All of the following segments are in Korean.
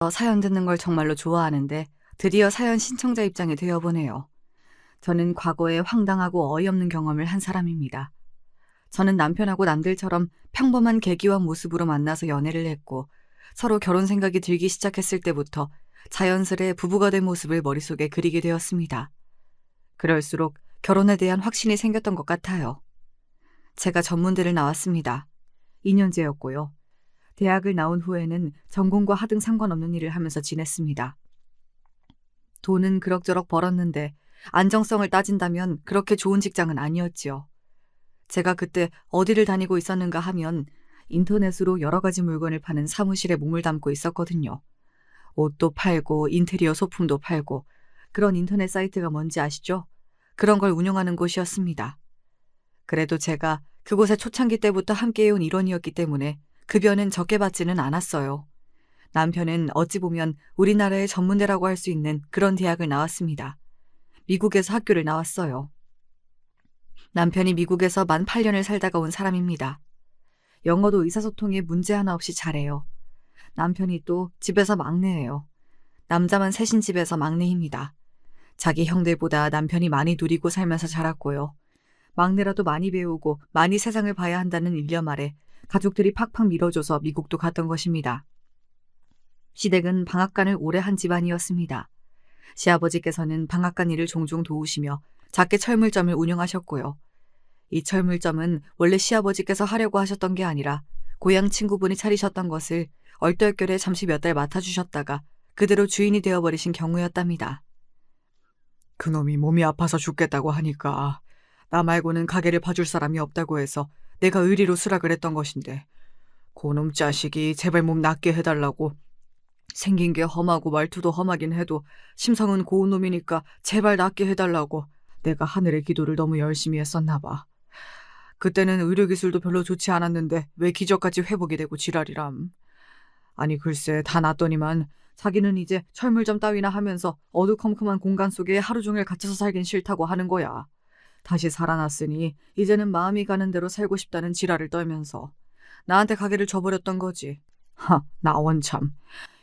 사연 듣는 걸 정말로 좋아하는데 드디어 사연 신청자 입장이 되어보네요. 저는 과거에 황당하고 어이없는 경험을 한 사람입니다. 저는 남편하고 남들처럼 평범한 계기와 모습으로 만나서 연애를 했고 서로 결혼 생각이 들기 시작했을 때부터 자연스레 부부가 된 모습을 머릿속에 그리게 되었습니다. 그럴수록 결혼에 대한 확신이 생겼던 것 같아요. 제가 전문대를 나왔습니다. 2년제였고요. 대학을 나온 후에는 전공과 하등 상관없는 일을 하면서 지냈습니다. 돈은 그럭저럭 벌었는데 안정성을 따진다면 그렇게 좋은 직장은 아니었지요. 제가 그때 어디를 다니고 있었는가 하면 인터넷으로 여러 가지 물건을 파는 사무실에 몸을 담고 있었거든요. 옷도 팔고 인테리어 소품도 팔고 그런 인터넷 사이트가 뭔지 아시죠? 그런 걸 운영하는 곳이었습니다. 그래도 제가 그곳에 초창기 때부터 함께해온 일원이었기 때문에 급여는 적게 받지는 않았어요. 남편은 어찌 보면 우리나라의 전문대라고 할 수 있는 그런 대학을 나왔습니다. 미국에서 학교를 나왔어요. 남편이 미국에서 만 8년을 살다가 온 사람입니다. 영어도 의사소통에 문제 하나 없이 잘해요. 남편이 또 집에서 막내예요. 남자만 셋인 집에서 막내입니다. 자기 형들보다 남편이 많이 누리고 살면서 자랐고요. 막내라도 많이 배우고 많이 세상을 봐야 한다는 일념 아래 가족들이 팍팍 밀어줘서 미국도 갔던 것입니다. 시댁은 방앗간을 오래 한 집안이었습니다. 시아버지께서는 방앗간 일을 종종 도우시며 작게 철물점을 운영하셨고요. 이 철물점은 원래 시아버지께서 하려고 하셨던 게 아니라 고향 친구분이 차리셨던 것을 얼떨결에 잠시 몇 달 맡아주셨다가 그대로 주인이 되어버리신 경우였답니다. 그놈이 몸이 아파서 죽겠다고 하니까 나 말고는 가게를 봐줄 사람이 없다고 해서 내가 의리로 수락을 했던 것인데 그놈 자식이 제발 몸 낫게 해달라고 생긴 게 험하고 말투도 험하긴 해도 심성은 고운 놈이니까 제발 낫게 해달라고 내가 하늘의 기도를 너무 열심히 했었나 봐. 그때는 의료기술도 별로 좋지 않았는데 왜 기적같이 회복이 되고 지랄이람. 아니 글쎄 다 낫더니만 자기는 이제 철물점 따위나 하면서 어두컴컴한 공간 속에 하루 종일 갇혀서 살긴 싫다고 하는 거야. 다시 살아났으니 이제는 마음이 가는 대로 살고 싶다는 지랄을 떨면서 나한테 가게를 줘버렸던 거지. 나 원참.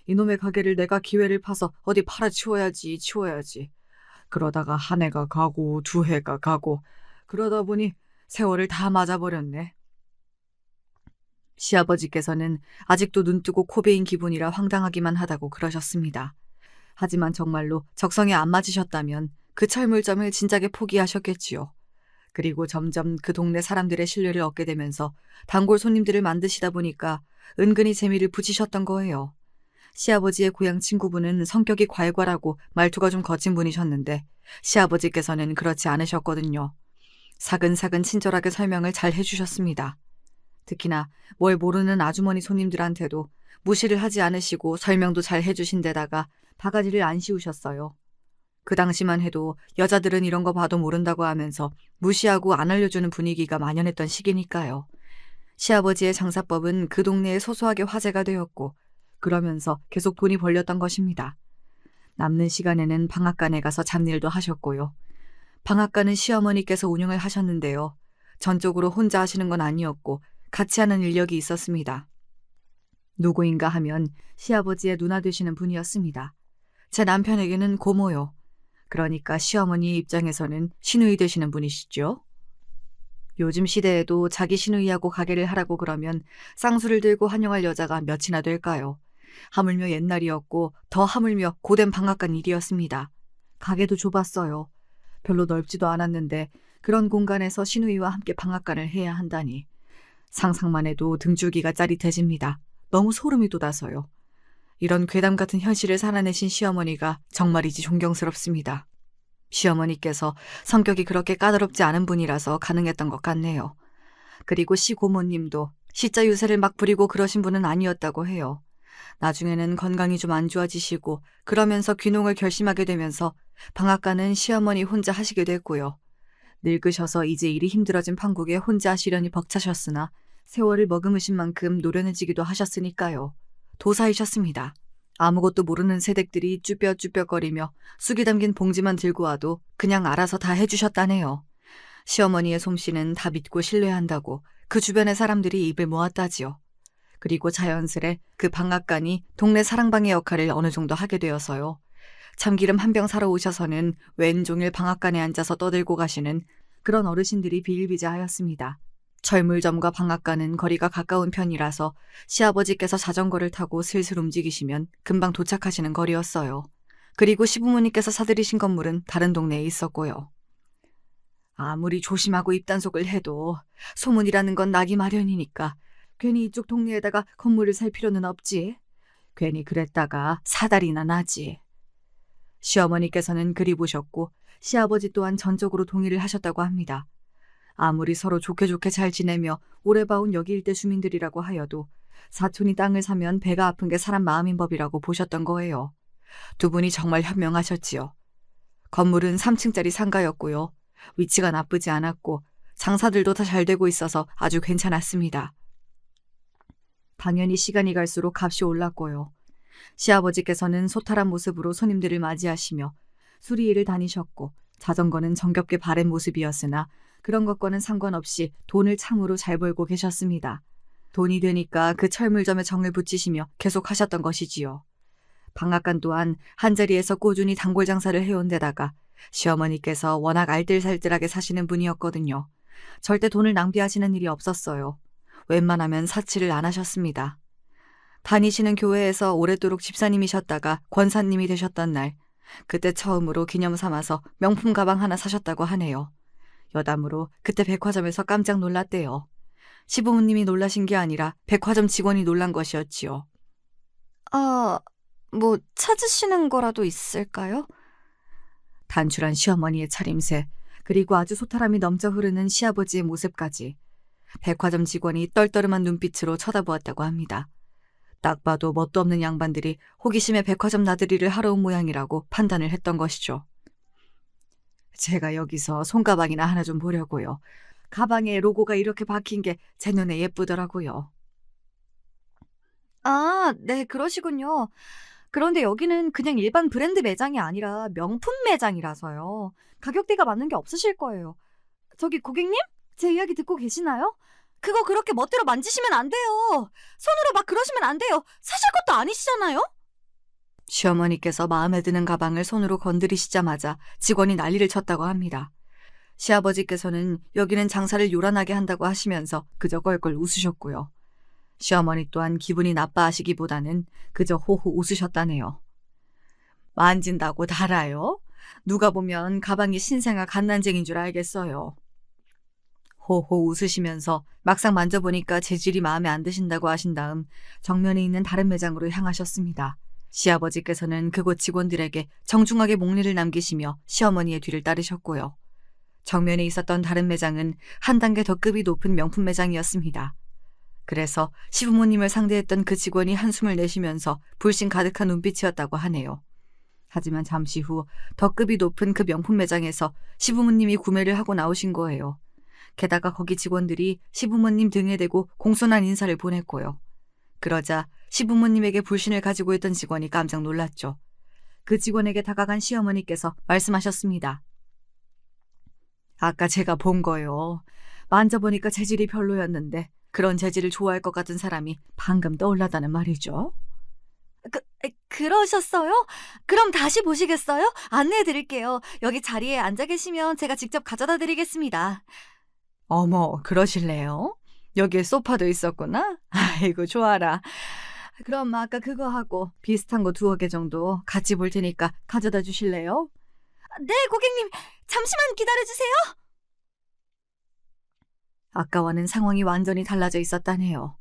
이놈의 가게를 내가 기회를 파서 어디 팔아치워야지. 그러다가 한 해가 가고 두 해가 가고 그러다 보니 세월을 다 맞아버렸네. 시아버지께서는 아직도 눈뜨고 코베인 기분이라 황당하기만 하다고 그러셨습니다. 하지만 정말로 적성에 안 맞으셨다면 그 철물점을 진작에 포기하셨겠지요. 그리고 점점 그 동네 사람들의 신뢰를 얻게 되면서 단골 손님들을 만드시다 보니까 은근히 재미를 붙이셨던 거예요. 시아버지의 고향 친구분은 성격이 괄괄하고 말투가 좀 거친 분이셨는데 시아버지께서는 그렇지 않으셨거든요. 사근사근 친절하게 설명을 잘 해주셨습니다. 특히나 뭘 모르는 아주머니 손님들한테도 무시를 하지 않으시고 설명도 잘 해주신 데다가 바가지를 안 씌우셨어요. 그 당시만 해도 여자들은 이런 거 봐도 모른다고 하면서 무시하고 안 알려주는 분위기가 만연했던 시기니까요. 시아버지의 장사법은 그 동네에 소소하게 화제가 되었고 그러면서 계속 돈이 벌렸던 것입니다. 남는 시간에는 방앗간에 가서 잡일도 하셨고요. 방앗간은 시어머니께서 운영을 하셨는데요. 전적으로 혼자 하시는 건 아니었고 같이 하는 인력이 있었습니다. 누구인가 하면 시아버지의 누나 되시는 분이었습니다. 제 남편에게는 고모요. 그러니까 시어머니 입장에서는 시누이 되시는 분이시죠. 요즘 시대에도 자기 시누이하고 가게를 하라고 그러면 쌍수를 들고 환영할 여자가 몇이나 될까요? 하물며 옛날이었고 더 하물며 고된 방앗간 일이었습니다. 가게도 좁았어요. 별로 넓지도 않았는데 그런 공간에서 시누이와 함께 방앗간을 해야 한다니. 상상만 해도 등줄기가 짜릿해집니다. 너무 소름이 돋아서요. 이런 괴담 같은 현실을 살아내신 시어머니가 정말이지 존경스럽습니다. 시어머니께서 성격이 그렇게 까다롭지 않은 분이라서 가능했던 것 같네요. 그리고 시고모님도 시자 유세를 막 부리고 그러신 분은 아니었다고 해요. 나중에는 건강이 좀 안 좋아지시고 그러면서 귀농을 결심하게 되면서 방앗간은 시어머니 혼자 하시게 됐고요. 늙으셔서 이제 일이 힘들어진 판국에 혼자 하시려니 벅차셨으나 세월을 머금으신 만큼 노련해지기도 하셨으니까요. 도사이셨습니다. 아무것도 모르는 새댁들이 쭈뼛쭈뼛거리며 쑥이 담긴 봉지만 들고 와도 그냥 알아서 다 해주셨다네요. 시어머니의 솜씨는 다 믿고 신뢰한다고 그 주변의 사람들이 입을 모았다지요. 그리고 자연스레 그 방앗간이 동네 사랑방의 역할을 어느 정도 하게 되어서요. 참기름 한 병 사러 오셔서는 왼종일 방앗간에 앉아서 떠들고 가시는 그런 어르신들이 비일비재하였습니다. 철물점과 방앗간은 거리가 가까운 편이라서 시아버지께서 자전거를 타고 슬슬 움직이시면 금방 도착하시는 거리였어요. 그리고 시부모님께서 사들이신 건물은 다른 동네에 있었고요. 아무리 조심하고 입단속을 해도 소문이라는 건 나기 마련이니까 괜히 이쪽 동네에다가 건물을 살 필요는 없지. 괜히 그랬다가 사달이나 나지. 시어머니께서는 그리 보셨고 시아버지 또한 전적으로 동의를 하셨다고 합니다. 아무리 서로 좋게 잘 지내며 오래 봐온 여기 일대 주민들이라고 하여도 사촌이 땅을 사면 배가 아픈 게 사람 마음인 법이라고 보셨던 거예요. 두 분이 정말 현명하셨지요. 건물은 3층짜리 상가였고요. 위치가 나쁘지 않았고 장사들도 다 잘 되고 있어서 아주 괜찮았습니다. 당연히 시간이 갈수록 값이 올랐고요. 시아버지께서는 소탈한 모습으로 손님들을 맞이하시며 수리일을 다니셨고 자전거는 정겹게 바른 모습이었으나 그런 것과는 상관없이 돈을 참으로 잘 벌고 계셨습니다. 돈이 되니까 그 철물점에 정을 붙이시며 계속 하셨던 것이지요. 방앗간 또한 한자리에서 꾸준히 단골 장사를 해온 데다가 시어머니께서 워낙 알뜰살뜰하게 사시는 분이었거든요. 절대 돈을 낭비하시는 일이 없었어요. 웬만하면 사치를 안 하셨습니다. 다니시는 교회에서 오랫도록 집사님이셨다가 권사님이 되셨던 날, 그때 처음으로 기념 삼아서 명품 가방 하나 사셨다고 하네요. 여담으로 그때 백화점에서 깜짝 놀랐대요. 시부모님이 놀라신 게 아니라 백화점 직원이 놀란 것이었지요. 뭐 찾으시는 거라도 있을까요? 단출한 시어머니의 차림새, 그리고 아주 소탈함이 넘쳐 흐르는 시아버지의 모습까지 백화점 직원이 떨떠름한 눈빛으로 쳐다보았다고 합니다. 딱 봐도 뭣도 없는 양반들이 호기심에 백화점 나들이를 하러 온 모양이라고 판단을 했던 것이죠. 제가 여기서 손가방이나 하나 좀 보려고요. 가방에 로고가 이렇게 박힌 게 제 눈에 예쁘더라고요. 네, 그러시군요. 그런데 여기는 그냥 일반 브랜드 매장이 아니라 명품 매장이라서요. 가격대가 맞는 게 없으실 거예요. 저기 고객님? 제 이야기 듣고 계시나요? 그거 그렇게 멋대로 만지시면 안 돼요. 손으로 막 그러시면 안 돼요. 사실 것도 아니시잖아요? 시어머니께서 마음에 드는 가방을 손으로 건드리시자마자 직원이 난리를 쳤다고 합니다. 시아버지께서는 여기는 장사를 요란하게 한다고 하시면서 그저 껄껄 웃으셨고요. 시어머니 또한 기분이 나빠하시기보다는 그저 호호 웃으셨다네요. 만진다고 달아요? 누가 보면 가방이 신생아 갓난쟁인 줄 알겠어요. 호호 웃으시면서 막상 만져보니까 재질이 마음에 안 드신다고 하신 다음 정면에 있는 다른 매장으로 향하셨습니다. 시아버지께서는 그곳 직원들에게 정중하게 목례를 남기시며 시어머니의 뒤를 따르셨고요. 정면에 있었던 다른 매장은 한 단계 더 급이 높은 명품 매장이었습니다. 그래서 시부모님을 상대했던 그 직원이 한숨을 내쉬면서 불신 가득한 눈빛이었다고 하네요. 하지만 잠시 후 더 급이 높은 그 명품 매장에서 시부모님이 구매를 하고 나오신 거예요. 게다가 거기 직원들이 시부모님 등에 대고 공손한 인사를 보냈고요. 그러자 시부모님에게 불신을 가지고 있던 직원이 깜짝 놀랐죠. 그 직원에게 다가간 시어머니께서 말씀하셨습니다. 아까 제가 본 거요. 만져보니까 재질이 별로였는데 그런 재질을 좋아할 것 같은 사람이 방금 떠올랐다는 말이죠. 그러셨어요? 그럼 다시 보시겠어요? 안내해 드릴게요. 여기 자리에 앉아 계시면 제가 직접 가져다 드리겠습니다. 어머, 그러실래요? 여기에 소파도 있었구나? 아이고, 좋아라. 그럼 아까 그거 하고 비슷한 거 2개 정도 같이 볼 테니까 가져다 주실래요? 네, 고객님. 잠시만 기다려주세요. 아까와는 상황이 완전히 달라져 있었다네요.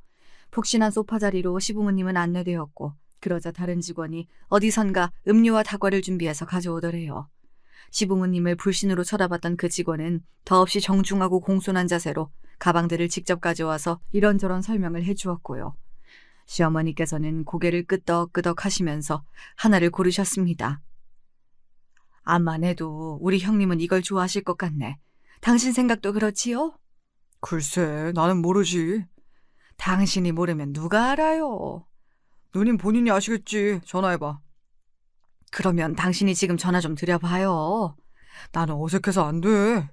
푹신한 소파 자리로 시부모님은 안내되었고 그러자 다른 직원이 어디선가 음료와 다과를 준비해서 가져오더래요. 시부모님을 불신으로 쳐다봤던 그 직원은 더없이 정중하고 공손한 자세로 가방들을 직접 가져와서 이런저런 설명을 해주었고요. 시어머니께서는 고개를 끄덕끄덕 하시면서 하나를 고르셨습니다. 암만 해도 우리 형님은 이걸 좋아하실 것 같네. 당신 생각도 그렇지요? 글쎄, 나는 모르지. 당신이 모르면 누가 알아요? 누님 본인이 아시겠지. 전화해봐. 그러면 당신이 지금 전화 좀 드려봐요. 나는 어색해서 안 돼.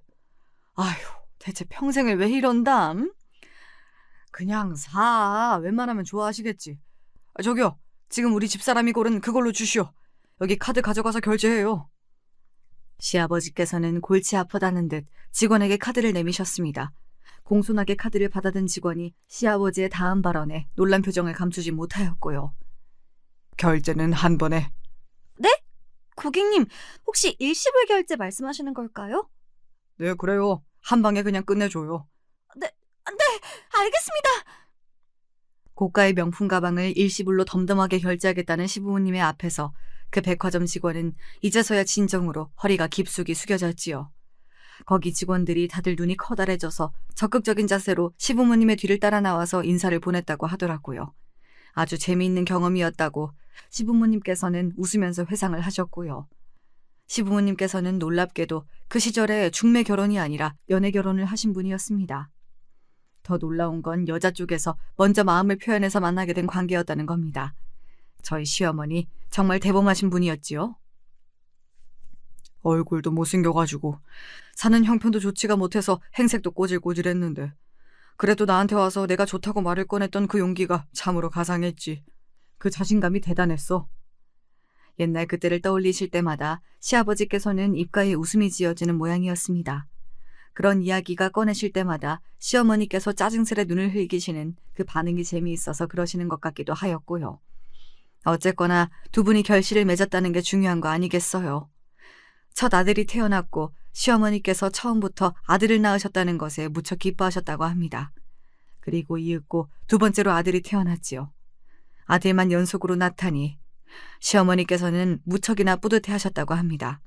아휴, 대체 평생을 왜 이런담? 그냥 사. 웬만하면 좋아하시겠지. 저기요. 지금 우리 집사람이 고른 그걸로 주시오. 여기 카드 가져가서 결제해요. 시아버지께서는 골치 아프다는 듯 직원에게 카드를 내미셨습니다. 공손하게 카드를 받아든 직원이 시아버지의 다음 발언에 놀란 표정을 감추지 못하였고요. 결제는 한 번에. 고객님, 혹시 일시불 결제 말씀하시는 걸까요? 네, 그래요. 한 방에 그냥 끝내줘요. 알겠습니다. 고가의 명품 가방을 일시불로 덤덤하게 결제하겠다는 시부모님의 앞에서 그 백화점 직원은 이제서야 진정으로 허리가 깊숙이 숙여졌지요. 거기 직원들이 다들 눈이 커다래져서 적극적인 자세로 시부모님의 뒤를 따라 나와서 인사를 보냈다고 하더라고요. 아주 재미있는 경험이었다고 시부모님께서는 웃으면서 회상을 하셨고요. 시부모님께서는 놀랍게도 그 시절에 중매 결혼이 아니라 연애 결혼을 하신 분이었습니다. 더 놀라운 건 여자 쪽에서 먼저 마음을 표현해서 만나게 된 관계였다는 겁니다. 저희 시어머니 정말 대범하신 분이었지요. 얼굴도 못생겨가지고 사는 형편도 좋지가 못해서 행색도 꼬질꼬질했는데 그래도 나한테 와서 내가 좋다고 말을 꺼냈던 그 용기가 참으로 가상했지. 그 자신감이 대단했어. 옛날 그때를 떠올리실 때마다 시아버지께서는 입가에 웃음이 지어지는 모양이었습니다. 그런 이야기가 꺼내실 때마다 시어머니께서 짜증스레 눈을 흘기시는 그 반응이 재미있어서 그러시는 것 같기도 하였고요. 어쨌거나 두 분이 결실을 맺었다는 게 중요한 거 아니겠어요. 첫 아들이 태어났고 시어머니께서 처음부터 아들을 낳으셨다는 것에 무척 기뻐하셨다고 합니다. 그리고 이윽고 두 번째로 아들이 태어났지요. 아들만 연속으로 낳다니 시어머니께서는 무척이나 뿌듯해하셨다고 합니다.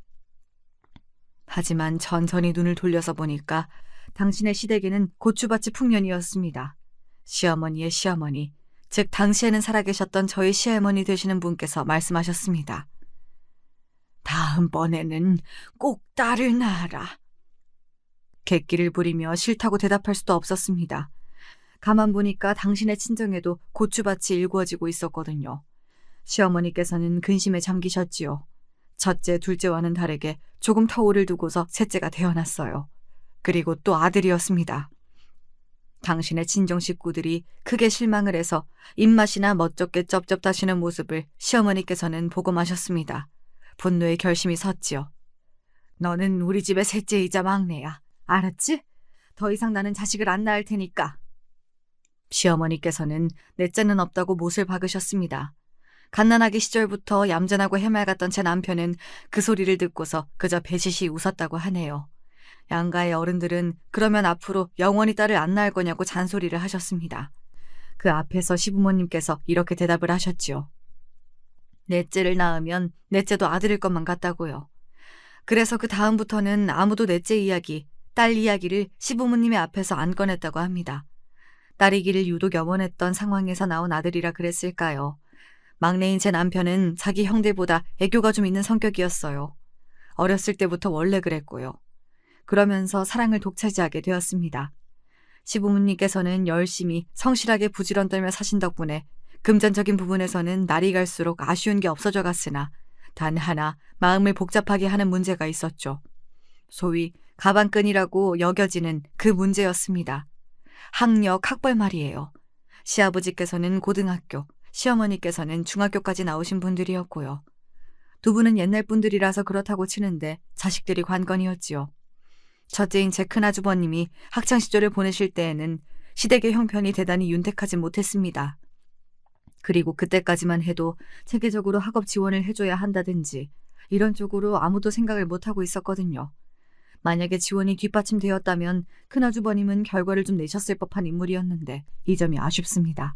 하지만 천천히 눈을 돌려서 보니까 당신의 시댁에는 고추밭이 풍년이었습니다. 시어머니의 시어머니, 즉 당시에는 살아계셨던 저희 시어머니 되시는 분께서 말씀하셨습니다. 다음번에는 꼭 딸을 낳아라. 객기를 부리며 싫다고 대답할 수도 없었습니다. 가만 보니까 당신의 친정에도 고추밭이 일구어지고 있었거든요. 시어머니께서는 근심에 잠기셨지요. 첫째, 둘째와는 다르게 조금 터울을 두고서 셋째가 태어났어요. 그리고 또 아들이었습니다. 당신의 친정 식구들이 크게 실망을 해서 입맛이나 멋쩍게 쩝쩝하시는 모습을 시어머니께서는 보고 마셨습니다. 분노의 결심이 섰지요. 너는 우리 집의 셋째이자 막내야. 알았지? 더 이상 나는 자식을 안 낳을 테니까. 시어머니께서는 넷째는 없다고 못을 박으셨습니다. 갓난아기 시절부터 얌전하고 해맑았던 제 남편은 그 소리를 듣고서 그저 배시시 웃었다고 하네요. 양가의 어른들은 그러면 앞으로 영원히 딸을 안 낳을 거냐고 잔소리를 하셨습니다. 그 앞에서 시부모님께서 이렇게 대답을 하셨지요. 넷째를 낳으면 넷째도 아들일 것만 같다고요. 그래서 그 다음부터는 아무도 넷째 이야기, 딸 이야기를 시부모님의 앞에서 안 꺼냈다고 합니다. 딸이기를 유독 염원했던 상황에서 나온 아들이라 그랬을까요? 막내인 제 남편은 자기 형들보다 애교가 좀 있는 성격이었어요. 어렸을 때부터 원래 그랬고요. 그러면서 사랑을 독차지하게 되었습니다. 시부모님께서는 열심히 성실하게 부지런 떨며 사신 덕분에 금전적인 부분에서는 날이 갈수록 아쉬운 게 없어져 갔으나 단 하나 마음을 복잡하게 하는 문제가 있었죠. 소위 가방끈이라고 여겨지는 그 문제였습니다. 학력, 학벌 말이에요. 시아버지께서는 고등학교, 시어머니께서는 중학교까지 나오신 분들이었고요. 두 분은 옛날 분들이라서 그렇다고 치는데 자식들이 관건이었지요. 첫째인 제 큰아주버님이 학창시절을 보내실 때에는 시댁의 형편이 대단히 윤택하지 못했습니다. 그리고 그때까지만 해도 체계적으로 학업 지원을 해줘야 한다든지 이런 쪽으로 아무도 생각을 못하고 있었거든요. 만약에 지원이 뒷받침되었다면 큰아주버님은 결과를 좀 내셨을 법한 인물이었는데 이 점이 아쉽습니다.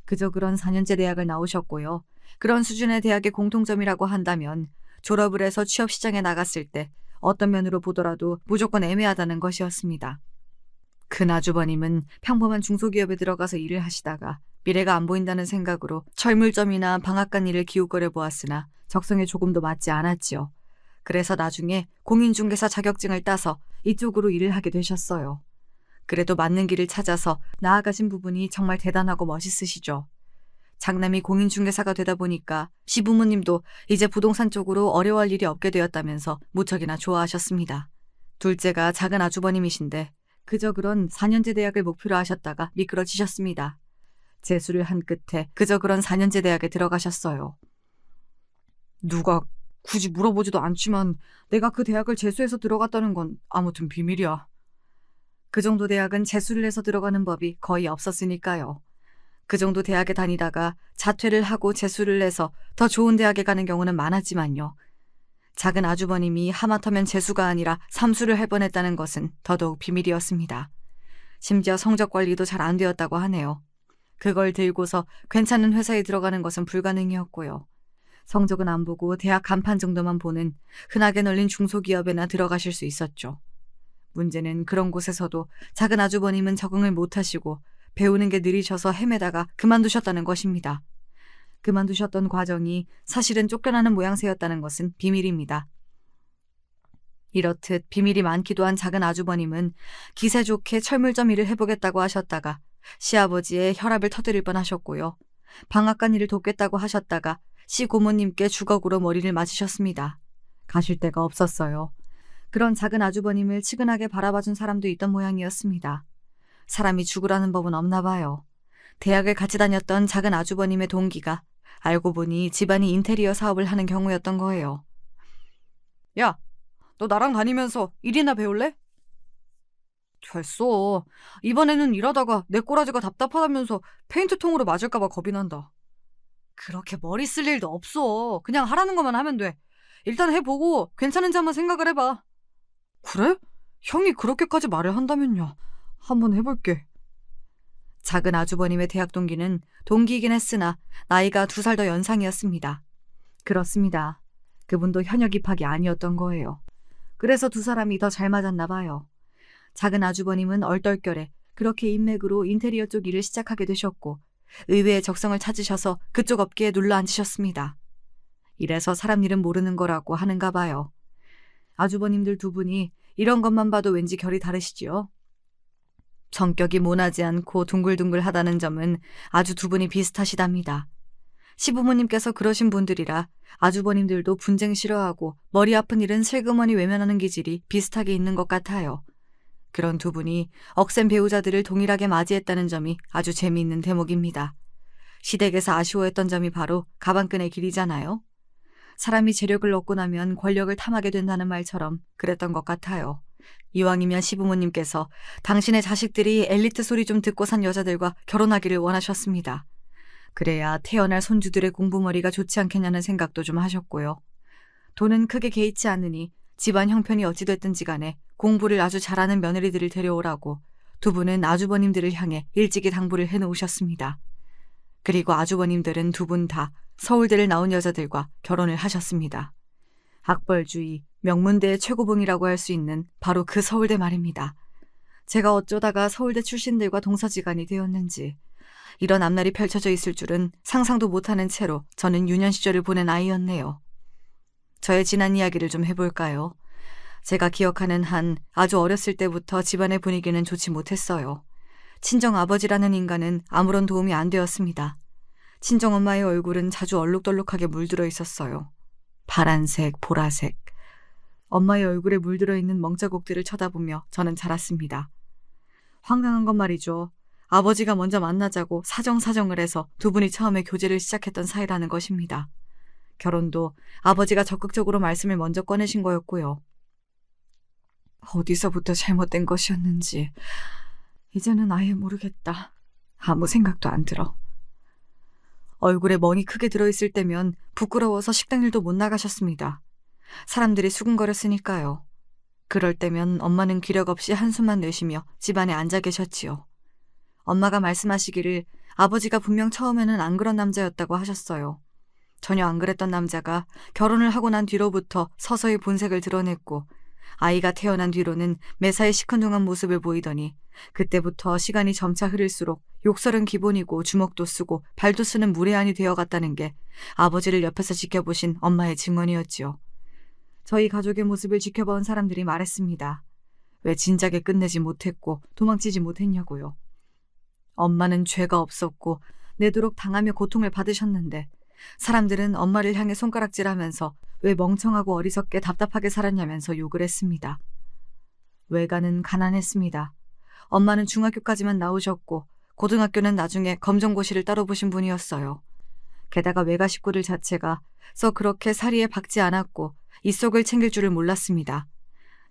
그저 그런 4년제 대학을 나오셨고요. 그런 수준의 대학의 공통점이라고 한다면 졸업을 해서 취업시장에 나갔을 때 어떤 면으로 보더라도 무조건 애매하다는 것이었습니다. 큰아주버님은 평범한 중소기업에 들어가서 일을 하시다가 미래가 안 보인다는 생각으로 철물점이나 방앗간 일을 기웃거려 보았으나 적성에 조금도 맞지 않았지요. 그래서 나중에 공인중개사 자격증을 따서 이쪽으로 일을 하게 되셨어요. 그래도 맞는 길을 찾아서 나아가신 부분이 정말 대단하고 멋있으시죠. 장남이 공인중개사가 되다 보니까 시부모님도 이제 부동산 쪽으로 어려워할 일이 없게 되었다면서 무척이나 좋아하셨습니다. 둘째가 작은 아주버님이신데 그저 그런 4년제 대학을 목표로 하셨다가 미끄러지셨습니다. 재수를 한 끝에 그저 그런 4년제 대학에 들어가셨어요. 누가 굳이 물어보지도 않지만 내가 그 대학을 재수해서 들어갔다는 건 아무튼 비밀이야. 그 정도 대학은 재수를 해서 들어가는 법이 거의 없었으니까요. 그 정도 대학에 다니다가 자퇴를 하고 재수를 해서 더 좋은 대학에 가는 경우는 많았지만요. 작은 아주버님이 하마터면 재수가 아니라 삼수를 할 뻔했다는 것은 더더욱 비밀이었습니다. 심지어 성적 관리도 잘 안 되었다고 하네요. 그걸 들고서 괜찮은 회사에 들어가는 것은 불가능이었고요. 성적은 안 보고 대학 간판 정도만 보는 흔하게 널린 중소기업에나 들어가실 수 있었죠. 문제는 그런 곳에서도 작은 아주버님은 적응을 못하시고 배우는 게 느리셔서 헤매다가 그만두셨다는 것입니다. 그만두셨던 과정이 사실은 쫓겨나는 모양새였다는 것은 비밀입니다. 이렇듯 비밀이 많기도 한 작은 아주버님은 기세 좋게 철물점 일을 해보겠다고 하셨다가 시아버지의 혈압을 터뜨릴 뻔하셨고요. 방앗간 일을 돕겠다고 하셨다가 시고모님께 주걱으로 머리를 맞으셨습니다. 가실 데가 없었어요. 그런 작은 아주버님을 치근하게 바라봐준 사람도 있던 모양이었습니다. 사람이 죽으라는 법은 없나 봐요. 대학을 같이 다녔던 작은 아주버님의 동기가 알고 보니 집안이 인테리어 사업을 하는 경우였던 거예요. 야, 너 나랑 다니면서 일이나 배울래? 됐어. 이번에는 일하다가 내 꼬라지가 답답하다면서 페인트통으로 맞을까 봐 겁이 난다. 그렇게 머리 쓸 일도 없어. 그냥 하라는 것만 하면 돼. 일단 해보고 괜찮은지 한번 생각을 해봐. 그래? 형이 그렇게까지 말을 한다면요. 한번 해볼게. 작은 아주버님의 대학 동기는 동기이긴 했으나 나이가 2살 더 연상이었습니다. 그렇습니다. 그분도 현역 입학이 아니었던 거예요. 그래서 두 사람이 더 잘 맞았나 봐요. 작은 아주버님은 얼떨결에 그렇게 인맥으로 인테리어 쪽 일을 시작하게 되셨고 의외의 적성을 찾으셔서 그쪽 업계에 눌러 앉으셨습니다. 이래서 사람 일은 모르는 거라고 하는가 봐요. 아주버님들 두 분이 이런 것만 봐도 왠지 결이 다르시지요. 성격이 모나지 않고 둥글둥글하다는 점은 아주 두 분이 비슷하시답니다. 시부모님께서 그러신 분들이라 아주버님들도 분쟁 싫어하고 머리 아픈 일은 슬그머니 외면하는 기질이 비슷하게 있는 것 같아요. 그런 두 분이 억센 배우자들을 동일하게 맞이했다는 점이 아주 재미있는 대목입니다. 시댁에서 아쉬워했던 점이 바로 가방끈의 길이잖아요. 사람이 재력을 얻고 나면 권력을 탐하게 된다는 말처럼 그랬던 것 같아요. 이왕이면 시부모님께서 당신의 자식들이 엘리트 소리 좀 듣고 산 여자들과 결혼하기를 원하셨습니다. 그래야 태어날 손주들의 공부머리가 좋지 않겠냐는 생각도 좀 하셨고요. 돈은 크게 개의치 않으니 집안 형편이 어찌됐든지 간에 공부를 아주 잘하는 며느리들을 데려오라고 두 분은 아주버님들을 향해 일찍이 당부를 해놓으셨습니다. 그리고 아주버님들은 두 분 다 서울대를 나온 여자들과 결혼을 하셨습니다. 학벌주의, 명문대의 최고봉이라고 할 수 있는 바로 그 서울대 말입니다. 제가 어쩌다가 서울대 출신들과 동서지간이 되었는지 이런 앞날이 펼쳐져 있을 줄은 상상도 못하는 채로 저는 유년 시절을 보낸 아이였네요. 저의 지난 이야기를 좀 해볼까요? 제가 기억하는 한 아주 어렸을 때부터 집안의 분위기는 좋지 못했어요. 친정아버지라는 인간은 아무런 도움이 안 되었습니다. 친정엄마의 얼굴은 자주 얼룩덜룩하게 물들어 있었어요. 파란색, 보라색. 엄마의 얼굴에 물들어 있는 멍자국들을 쳐다보며 저는 자랐습니다. 황당한 건 말이죠. 아버지가 먼저 만나자고 사정사정을 해서 두 분이 처음에 교제를 시작했던 사이라는 것입니다. 결혼도 아버지가 적극적으로 말씀을 먼저 꺼내신 거였고요. 어디서부터 잘못된 것이었는지 이제는 아예 모르겠다. 아무 생각도 안 들어. 얼굴에 멍이 크게 들어있을 때면 부끄러워서 식당 일도 못 나가셨습니다. 사람들이 수군거렸으니까요. 그럴 때면 엄마는 기력 없이 한숨만 내쉬며 집안에 앉아 계셨지요. 엄마가 말씀하시기를 아버지가 분명 처음에는 안 그런 남자였다고 하셨어요. 전혀 안 그랬던 남자가 결혼을 하고 난 뒤로부터 서서히 본색을 드러냈고 아이가 태어난 뒤로는 매사에 시큰둥한 모습을 보이더니 그때부터 시간이 점차 흐를수록 욕설은 기본이고 주먹도 쓰고 발도 쓰는 무례한이 되어갔다는 게 아버지를 옆에서 지켜보신 엄마의 증언이었지요. 저희 가족의 모습을 지켜본 사람들이 말했습니다. 왜 진작에 끝내지 못했고 도망치지 못했냐고요. 엄마는 죄가 없었고 내도록 당하며 고통을 받으셨는데 사람들은 엄마를 향해 손가락질하면서 왜 멍청하고 어리석게 답답하게 살았냐면서 욕을 했습니다. 외가는 가난했습니다. 엄마는 중학교까지만 나오셨고 고등학교는 나중에 검정고시를 따로 보신 분이었어요. 게다가 외가 식구들 자체가 썩 그렇게 사리에 박지 않았고 이속을 챙길 줄을 몰랐습니다.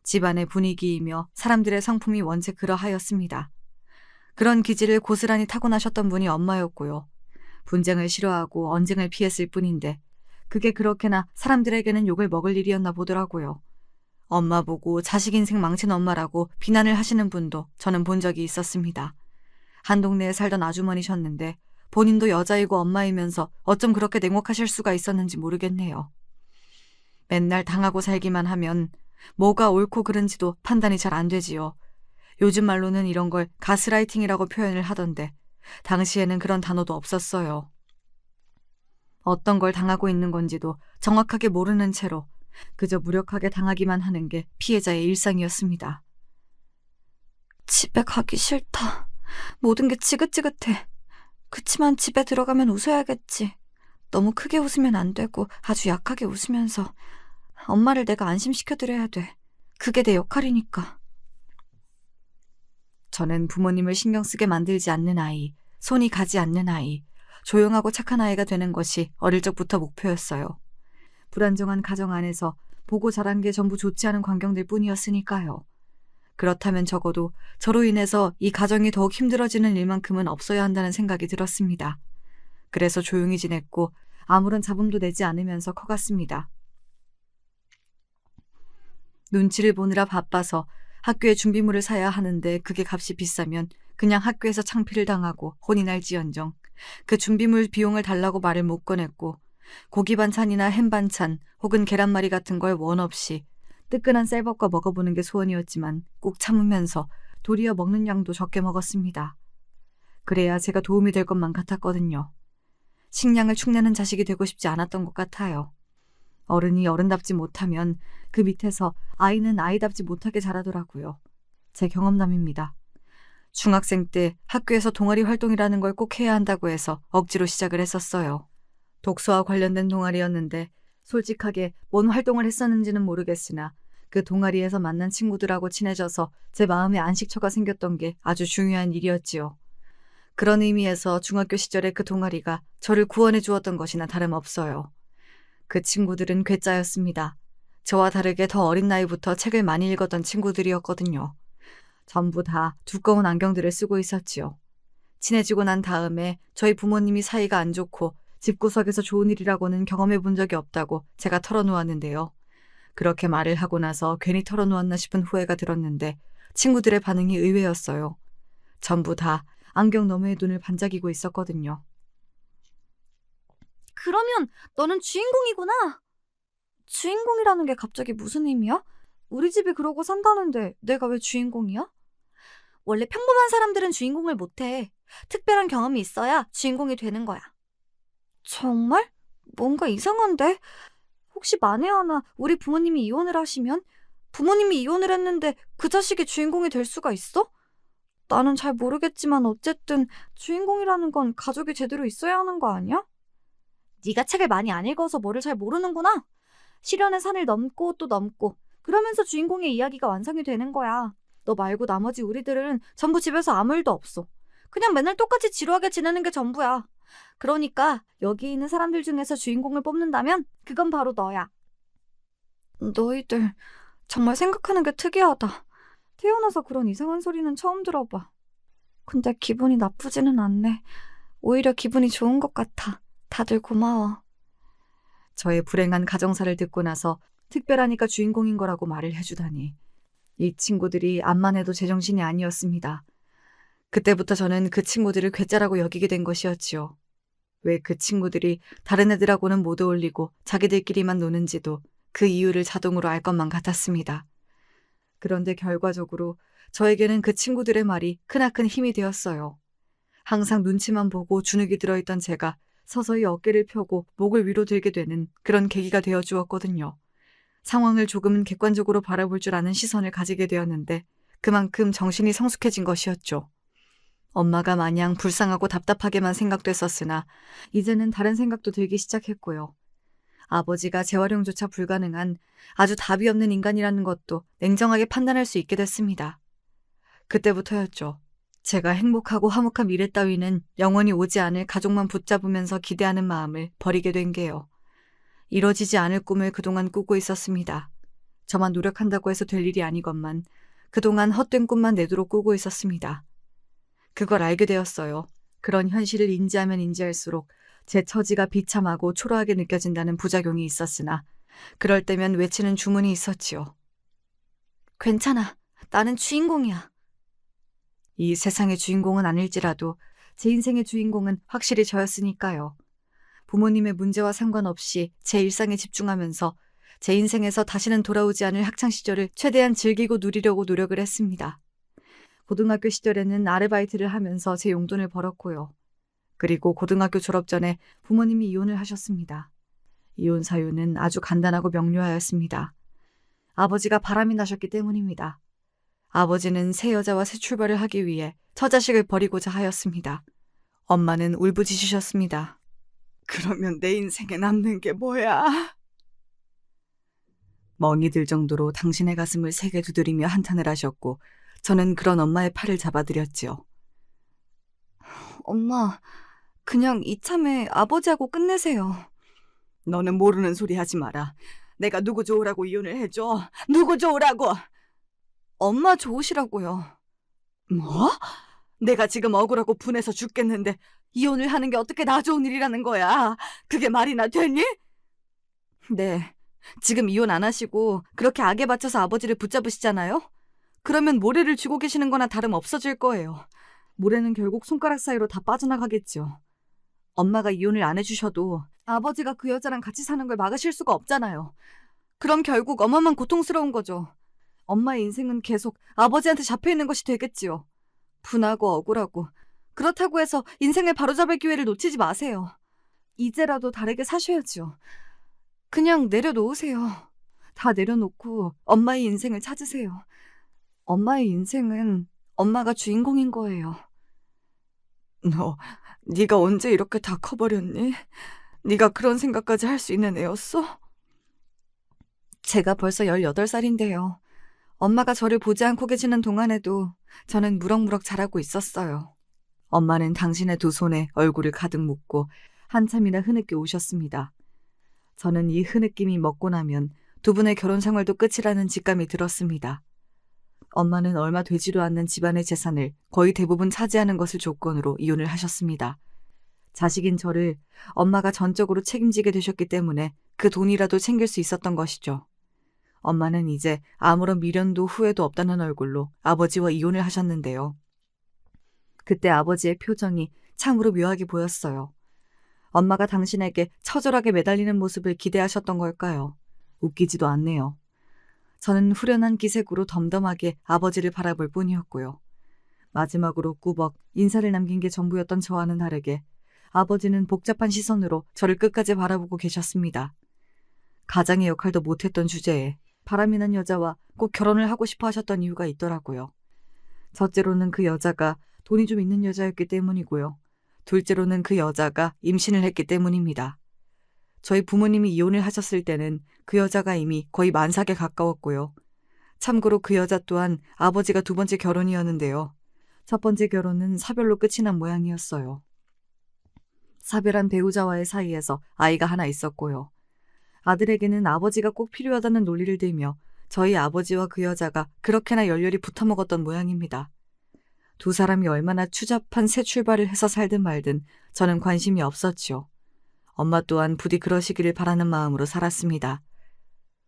집안의 분위기이며 사람들의 성품이 원체 그러하였습니다. 그런 기질을 고스란히 타고나셨던 분이 엄마였고요. 분쟁을 싫어하고 언쟁을 피했을 뿐인데 그게 그렇게나 사람들에게는 욕을 먹을 일이었나 보더라고요. 엄마 보고 자식 인생 망친 엄마라고 비난을 하시는 분도 저는 본 적이 있었습니다. 한 동네에 살던 아주머니셨는데 본인도 여자이고 엄마이면서 어쩜 그렇게 냉혹하실 수가 있었는지 모르겠네요. 맨날 당하고 살기만 하면 뭐가 옳고 그른지도 판단이 잘 안 되지요. 요즘 말로는 이런 걸 가스라이팅이라고 표현을 하던데 당시에는 그런 단어도 없었어요. 어떤 걸 당하고 있는 건지도 정확하게 모르는 채로 그저 무력하게 당하기만 하는 게 피해자의 일상이었습니다. 집에 가기 싫다. 모든 게 지긋지긋해. 그치만 집에 들어가면 웃어야겠지. 너무 크게 웃으면 안 되고 아주 약하게 웃으면서 엄마를 내가 안심시켜드려야 돼. 그게 내 역할이니까. 저는 부모님을 신경 쓰게 만들지 않는 아이, 손이 가지 않는 아이, 조용하고 착한 아이가 되는 것이 어릴 적부터 목표였어요. 불안정한 가정 안에서 보고 자란 게 전부 좋지 않은 광경들 뿐이었으니까요. 그렇다면 적어도 저로 인해서 이 가정이 더욱 힘들어지는 일만큼은 없어야 한다는 생각이 들었습니다. 그래서 조용히 지냈고 아무런 잡음도 내지 않으면서 커갔습니다. 눈치를 보느라 바빠서 학교에 준비물을 사야 하는데 그게 값이 비싸면 그냥 학교에서 창피를 당하고 혼이 날지언정 그 준비물 비용을 달라고 말을 못 꺼냈고 고기 반찬이나 햄 반찬 혹은 계란말이 같은 걸 원 없이 뜨끈한 쌀밥과 먹어보는 게 소원이었지만 꼭 참으면서 도리어 먹는 양도 적게 먹었습니다. 그래야 제가 도움이 될 것만 같았거든요. 식량을 축내는 자식이 되고 싶지 않았던 것 같아요. 어른이 어른답지 못하면 그 밑에서 아이는 아이답지 못하게 자라더라고요. 제 경험담입니다. 중학생 때 학교에서 동아리 활동이라는 걸 꼭 해야 한다고 해서 억지로 시작을 했었어요. 독서와 관련된 동아리였는데 솔직하게 뭔 활동을 했었는지는 모르겠으나 그 동아리에서 만난 친구들하고 친해져서 제 마음에 안식처가 생겼던 게 아주 중요한 일이었지요. 그런 의미에서 중학교 시절에 그 동아리가 저를 구원해 주었던 것이나 다름없어요. 그 친구들은 괴짜였습니다. 저와 다르게 더 어린 나이부터 책을 많이 읽었던 친구들이었거든요. 전부 다 두꺼운 안경들을 쓰고 있었지요. 친해지고 난 다음에 저희 부모님이 사이가 안 좋고 집구석에서 좋은 일이라고는 경험해 본 적이 없다고 제가 털어놓았는데요. 그렇게 말을 하고 나서 괜히 털어놓았나 싶은 후회가 들었는데 친구들의 반응이 의외였어요. 전부 다 안경 너머에 눈을 반짝이고 있었거든요. 그러면 너는 주인공이구나. 주인공이라는 게 갑자기 무슨 의미야? 우리 집이 그러고 산다는데 내가 왜 주인공이야? 원래 평범한 사람들은 주인공을 못해. 특별한 경험이 있어야 주인공이 되는 거야. 정말? 뭔가 이상한데? 혹시 만에 하나 우리 부모님이 이혼을 하시면? 부모님이 이혼을 했는데 그 자식이 주인공이 될 수가 있어? 나는 잘 모르겠지만 어쨌든 주인공이라는 건 가족이 제대로 있어야 하는 거 아니야? 네가 책을 많이 안 읽어서 뭐를 잘 모르는구나. 시련의 산을 넘고 또 넘고 그러면서 주인공의 이야기가 완성이 되는 거야. 너 말고 나머지 우리들은 전부 집에서 아무 일도 없어. 그냥 맨날 똑같이 지루하게 지내는 게 전부야. 그러니까 여기 있는 사람들 중에서 주인공을 뽑는다면 그건 바로 너야. 너희들 정말 생각하는 게 특이하다. 태어나서 그런 이상한 소리는 처음 들어봐. 근데 기분이 나쁘지는 않네. 오히려 기분이 좋은 것 같아. 다들 고마워. 저의 불행한 가정사를 듣고 나서 특별하니까 주인공인 거라고 말을 해주다니. 이 친구들이 암만 해도 제정신이 아니었습니다. 그때부터 저는 그 친구들을 괴짜라고 여기게 된 것이었지요. 왜 그 친구들이 다른 애들하고는 못 어울리고 자기들끼리만 노는지도 그 이유를 자동으로 알 것만 같았습니다. 그런데 결과적으로 저에게는 그 친구들의 말이 크나큰 힘이 되었어요. 항상 눈치만 보고 주눅이 들어있던 제가 서서히 어깨를 펴고 목을 위로 들게 되는 그런 계기가 되어 주었거든요. 상황을 조금은 객관적으로 바라볼 줄 아는 시선을 가지게 되었는데 그만큼 정신이 성숙해진 것이었죠. 엄마가 마냥 불쌍하고 답답하게만 생각됐었으나 이제는 다른 생각도 들기 시작했고요. 아버지가 재활용조차 불가능한 아주 답이 없는 인간이라는 것도 냉정하게 판단할 수 있게 됐습니다. 그때부터였죠. 제가 행복하고 화목한 미래 따위는 영원히 오지 않을 가족만 붙잡으면서 기대하는 마음을 버리게 된 게요. 이뤄지지 않을 꿈을 그동안 꾸고 있었습니다. 저만 노력한다고 해서 될 일이 아니건만 그동안 헛된 꿈만 내도록 꾸고 있었습니다. 그걸 알게 되었어요. 그런 현실을 인지하면 인지할수록 제 처지가 비참하고 초라하게 느껴진다는 부작용이 있었으나 그럴 때면 외치는 주문이 있었지요. 괜찮아. 나는 주인공이야. 이 세상의 주인공은 아닐지라도 제 인생의 주인공은 확실히 저였으니까요. 부모님의 문제와 상관없이 제 일상에 집중하면서 제 인생에서 다시는 돌아오지 않을 학창시절을 최대한 즐기고 누리려고 노력을 했습니다. 고등학교 시절에는 아르바이트를 하면서 제 용돈을 벌었고요. 그리고 고등학교 졸업 전에 부모님이 이혼을 하셨습니다. 이혼 사유는 아주 간단하고 명료하였습니다. 아버지가 바람이 나셨기 때문입니다. 아버지는 새 여자와 새 출발을 하기 위해 처자식을 버리고자 하였습니다. 엄마는 울부짖으셨습니다. 그러면 내 인생에 남는 게 뭐야? 멍이 들 정도로 당신의 가슴을 세게 두드리며 한탄을 하셨고 저는 그런 엄마의 팔을 잡아드렸지요. 엄마, 그냥 이참에 아버지하고 끝내세요. 너는 모르는 소리 하지 마라. 내가 누구 좋으라고 이혼을 해줘. 누구 좋으라고. 엄마 좋으시라고요. 뭐? 내가 지금 억울하고 분해서 죽겠는데 이혼을 하는 게 어떻게 나 좋은 일이라는 거야? 그게 말이나 되니? 네. 지금 이혼 안 하시고 그렇게 악에 받쳐서 아버지를 붙잡으시잖아요? 그러면 모래를 쥐고 계시는 거나 다름 없어질 거예요. 모래는 결국 손가락 사이로 다 빠져나가겠죠. 엄마가 이혼을 안 해주셔도 아버지가 그 여자랑 같이 사는 걸 막으실 수가 없잖아요. 그럼 결국 엄마만 고통스러운 거죠. 엄마의 인생은 계속 아버지한테 잡혀있는 것이 되겠지요. 분하고 억울하고. 그렇다고 해서 인생을 바로잡을 기회를 놓치지 마세요. 이제라도 다르게 사셔야죠. 그냥 내려놓으세요. 다 내려놓고 엄마의 인생을 찾으세요. 엄마의 인생은 엄마가 주인공인 거예요. 네가 언제 이렇게 다 커버렸니? 네가 그런 생각까지 할 수 있는 애였어? 제가 벌써 18살인데요. 엄마가 저를 보지 않고 계시는 동안에도 저는 무럭무럭 자라고 있었어요. 엄마는 당신의 두 손에 얼굴을 가득 묻고 한참이나 흐느껴 오셨습니다. 저는 이 흐느낌이 먹고 나면 두 분의 결혼 생활도 끝이라는 직감이 들었습니다. 엄마는 얼마 되지도 않는 집안의 재산을 거의 대부분 차지하는 것을 조건으로 이혼을 하셨습니다. 자식인 저를 엄마가 전적으로 책임지게 되셨기 때문에 그 돈이라도 챙길 수 있었던 것이죠. 엄마는 이제 아무런 미련도 후회도 없다는 얼굴로 아버지와 이혼을 하셨는데요. 그때 아버지의 표정이 참으로 묘하게 보였어요. 엄마가 당신에게 처절하게 매달리는 모습을 기대하셨던 걸까요? 웃기지도 않네요. 저는 후련한 기색으로 덤덤하게 아버지를 바라볼 뿐이었고요. 마지막으로 꾸벅 인사를 남긴 게 전부였던 저와는 다르게 아버지는 복잡한 시선으로 저를 끝까지 바라보고 계셨습니다. 가장의 역할도 못했던 주제에 바람이 난 여자와 꼭 결혼을 하고 싶어 하셨던 이유가 있더라고요. 첫째로는 그 여자가 돈이 좀 있는 여자였기 때문이고요. 둘째로는 그 여자가 임신을 했기 때문입니다. 저희 부모님이 이혼을 하셨을 때는 그 여자가 이미 거의 만삭에 가까웠고요. 참고로 그 여자 또한 아버지가 두 번째 결혼이었는데요. 첫 번째 결혼은 사별로 끝이 난 모양이었어요. 사별한 배우자와의 사이에서 아이가 하나 있었고요. 아들에게는 아버지가 꼭 필요하다는 논리를 들며 저희 아버지와 그 여자가 그렇게나 열렬히 붙어먹었던 모양입니다. 두 사람이 얼마나 추잡한 새 출발을 해서 살든 말든 저는 관심이 없었지요. 엄마 또한 부디 그러시기를 바라는 마음으로 살았습니다.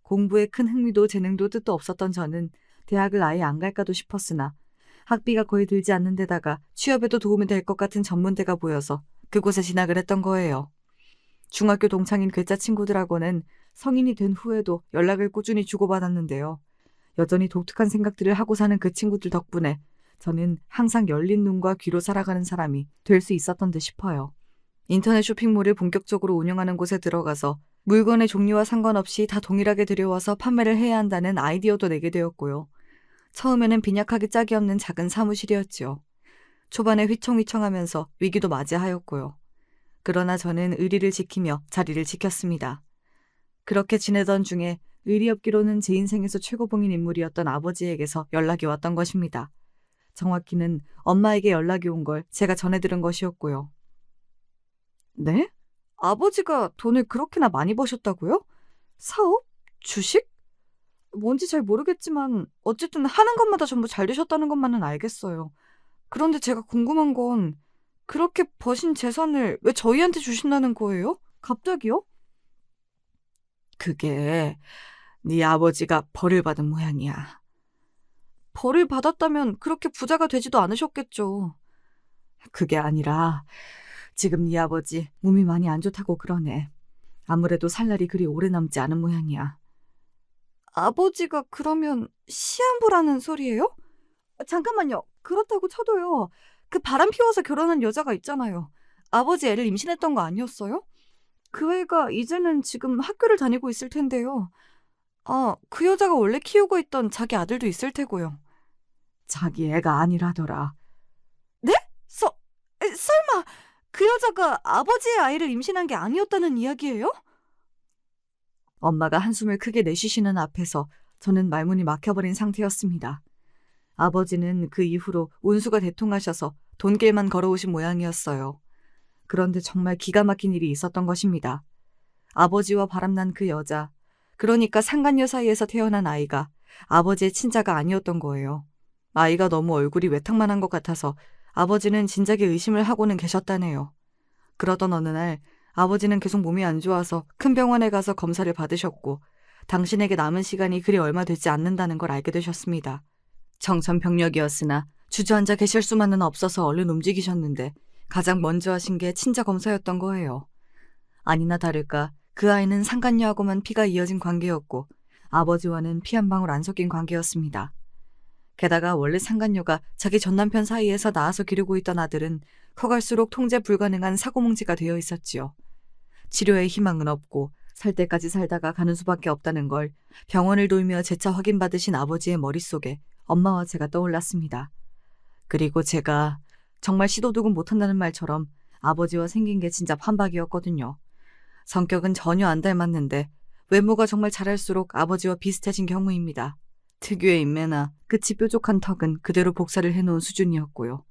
공부에 큰 흥미도 재능도 뜻도 없었던 저는 대학을 아예 안 갈까도 싶었으나 학비가 거의 들지 않는 데다가 취업에도 도움이 될 것 같은 전문대가 보여서 그곳에 진학을 했던 거예요. 중학교 동창인 괴짜 친구들하고는 성인이 된 후에도 연락을 꾸준히 주고받았는데요. 여전히 독특한 생각들을 하고 사는 그 친구들 덕분에 저는 항상 열린 눈과 귀로 살아가는 사람이 될 수 있었던 듯 싶어요. 인터넷 쇼핑몰을 본격적으로 운영하는 곳에 들어가서 물건의 종류와 상관없이 다 동일하게 들여와서 판매를 해야 한다는 아이디어도 내게 되었고요. 처음에는 빈약하기 짝이 없는 작은 사무실이었지요. 초반에 휘청휘청하면서 위기도 맞이하였고요. 그러나 저는 의리를 지키며 자리를 지켰습니다. 그렇게 지내던 중에 의리 없기로는 제 인생에서 최고봉인 인물이었던 아버지에게서 연락이 왔던 것입니다. 정확히는 엄마에게 연락이 온 걸 제가 전해 들은 것이었고요. 네? 아버지가 돈을 그렇게나 많이 버셨다고요? 사업? 주식? 뭔지 잘 모르겠지만 어쨌든 하는 것마다 전부 잘 되셨다는 것만은 알겠어요. 그런데 제가 궁금한 건 그렇게 버신 재산을 왜 저희한테 주신다는 거예요? 갑자기요? 그게 네 아버지가 벌을 받은 모양이야. 벌을 받았다면 그렇게 부자가 되지도 않으셨겠죠. 그게 아니라 지금 네 아버지 몸이 많이 안 좋다고 그러네. 아무래도 살 날이 그리 오래 남지 않은 모양이야. 아버지가 그러면 시한부라는 소리예요? 잠깐만요. 그렇다고 쳐도요. 그 바람 피워서 결혼한 여자가 있잖아요. 아버지 애를 임신했던 거 아니었어요? 그 애가 이제는 지금 학교를 다니고 있을 텐데요. 아, 그 여자가 원래 키우고 있던 자기 아들도 있을 테고요. 자기 애가 아니라더라. 네? 설마 그 여자가 아버지의 아이를 임신한 게 아니었다는 이야기예요? 엄마가 한숨을 크게 내쉬시는 앞에서 저는 말문이 막혀버린 상태였습니다. 아버지는 그 이후로 운수가 대통하셔서 돈길만 걸어오신 모양이었어요. 그런데 정말 기가 막힌 일이 있었던 것입니다. 아버지와 바람난 그 여자, 그러니까 상간녀 사이에서 태어난 아이가 아버지의 친자가 아니었던 거예요. 아이가 너무 얼굴이 외탕만한 것 같아서 아버지는 진작에 의심을 하고는 계셨다네요. 그러던 어느 날 아버지는 계속 몸이 안 좋아서 큰 병원에 가서 검사를 받으셨고 당신에게 남은 시간이 그리 얼마 되지 않는다는 걸 알게 되셨습니다. 청천벽력이었으나 주저앉아 계실 수만은 없어서 얼른 움직이셨는데 가장 먼저 하신 게 친자 검사였던 거예요. 아니나 다를까 그 아이는 상간녀하고만 피가 이어진 관계였고 아버지와는 피 한 방울 안 섞인 관계였습니다. 게다가 원래 상간녀가 자기 전남편 사이에서 낳아서 기르고 있던 아들은 커갈수록 통제 불가능한 사고뭉치가 되어 있었지요. 치료의 희망은 없고 살 때까지 살다가 가는 수밖에 없다는 걸 병원을 돌며 재차 확인받으신 아버지의 머릿속에 엄마와 제가 떠올랐습니다. 그리고 제가 정말 시도도 못한다는 말처럼 아버지와 생긴 게 진짜 판박이었거든요. 성격은 전혀 안 닮았는데 외모가 정말 자랄수록 아버지와 비슷해진 경우입니다. 특유의 인매나 끝이 뾰족한 턱은 그대로 복사를 해놓은 수준이었고요.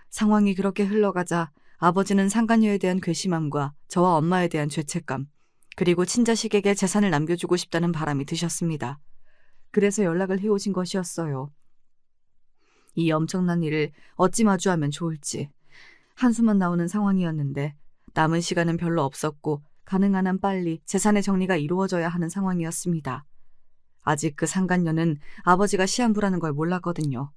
상황이 그렇게 흘러가자 아버지는 상간녀에 대한 괘씸함과 저와 엄마에 대한 죄책감, 그리고 친자식에게 재산을 남겨주고 싶다는 바람이 드셨습니다. 그래서 연락을 해오신 것이었어요. 이 엄청난 일을 어찌 마주하면 좋을지 한숨만 나오는 상황이었는데 남은 시간은 별로 없었고 가능한 한 빨리 재산의 정리가 이루어져야 하는 상황이었습니다. 아직 그 상간녀는 아버지가 시한부라는 걸 몰랐거든요.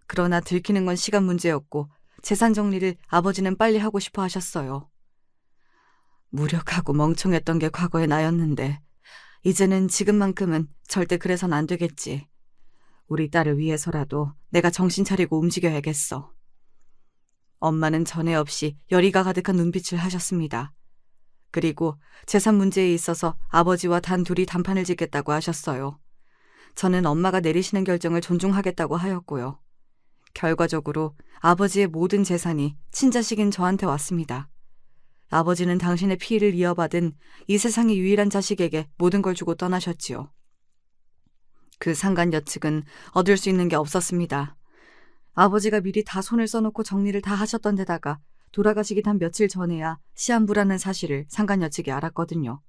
그러나 들키는 건 시간 문제였고 재산 정리를 아버지는 빨리 하고 싶어 하셨어요. 무력하고 멍청했던 게 과거의 나였는데 이제는 지금만큼은 절대 그래선 안 되겠지. 우리 딸을 위해서라도 내가 정신 차리고 움직여야겠어. 엄마는 전에 없이 열의가 가득한 눈빛을 하셨습니다. 그리고 재산 문제에 있어서 아버지와 단 둘이 단판을 짓겠다고 하셨어요. 저는 엄마가 내리시는 결정을 존중하겠다고 하였고요. 결과적으로 아버지의 모든 재산이 친자식인 저한테 왔습니다. 아버지는 당신의 피를 이어받은 이 세상의 유일한 자식에게 모든 걸 주고 떠나셨지요. 그 상간녀 측은 얻을 수 있는 게 없었습니다. 아버지가 미리 다 손을 써놓고 정리를 다 하셨던 데다가 돌아가시기 단 며칠 전에야 시한부라는 사실을 상간녀 측이 알았거든요.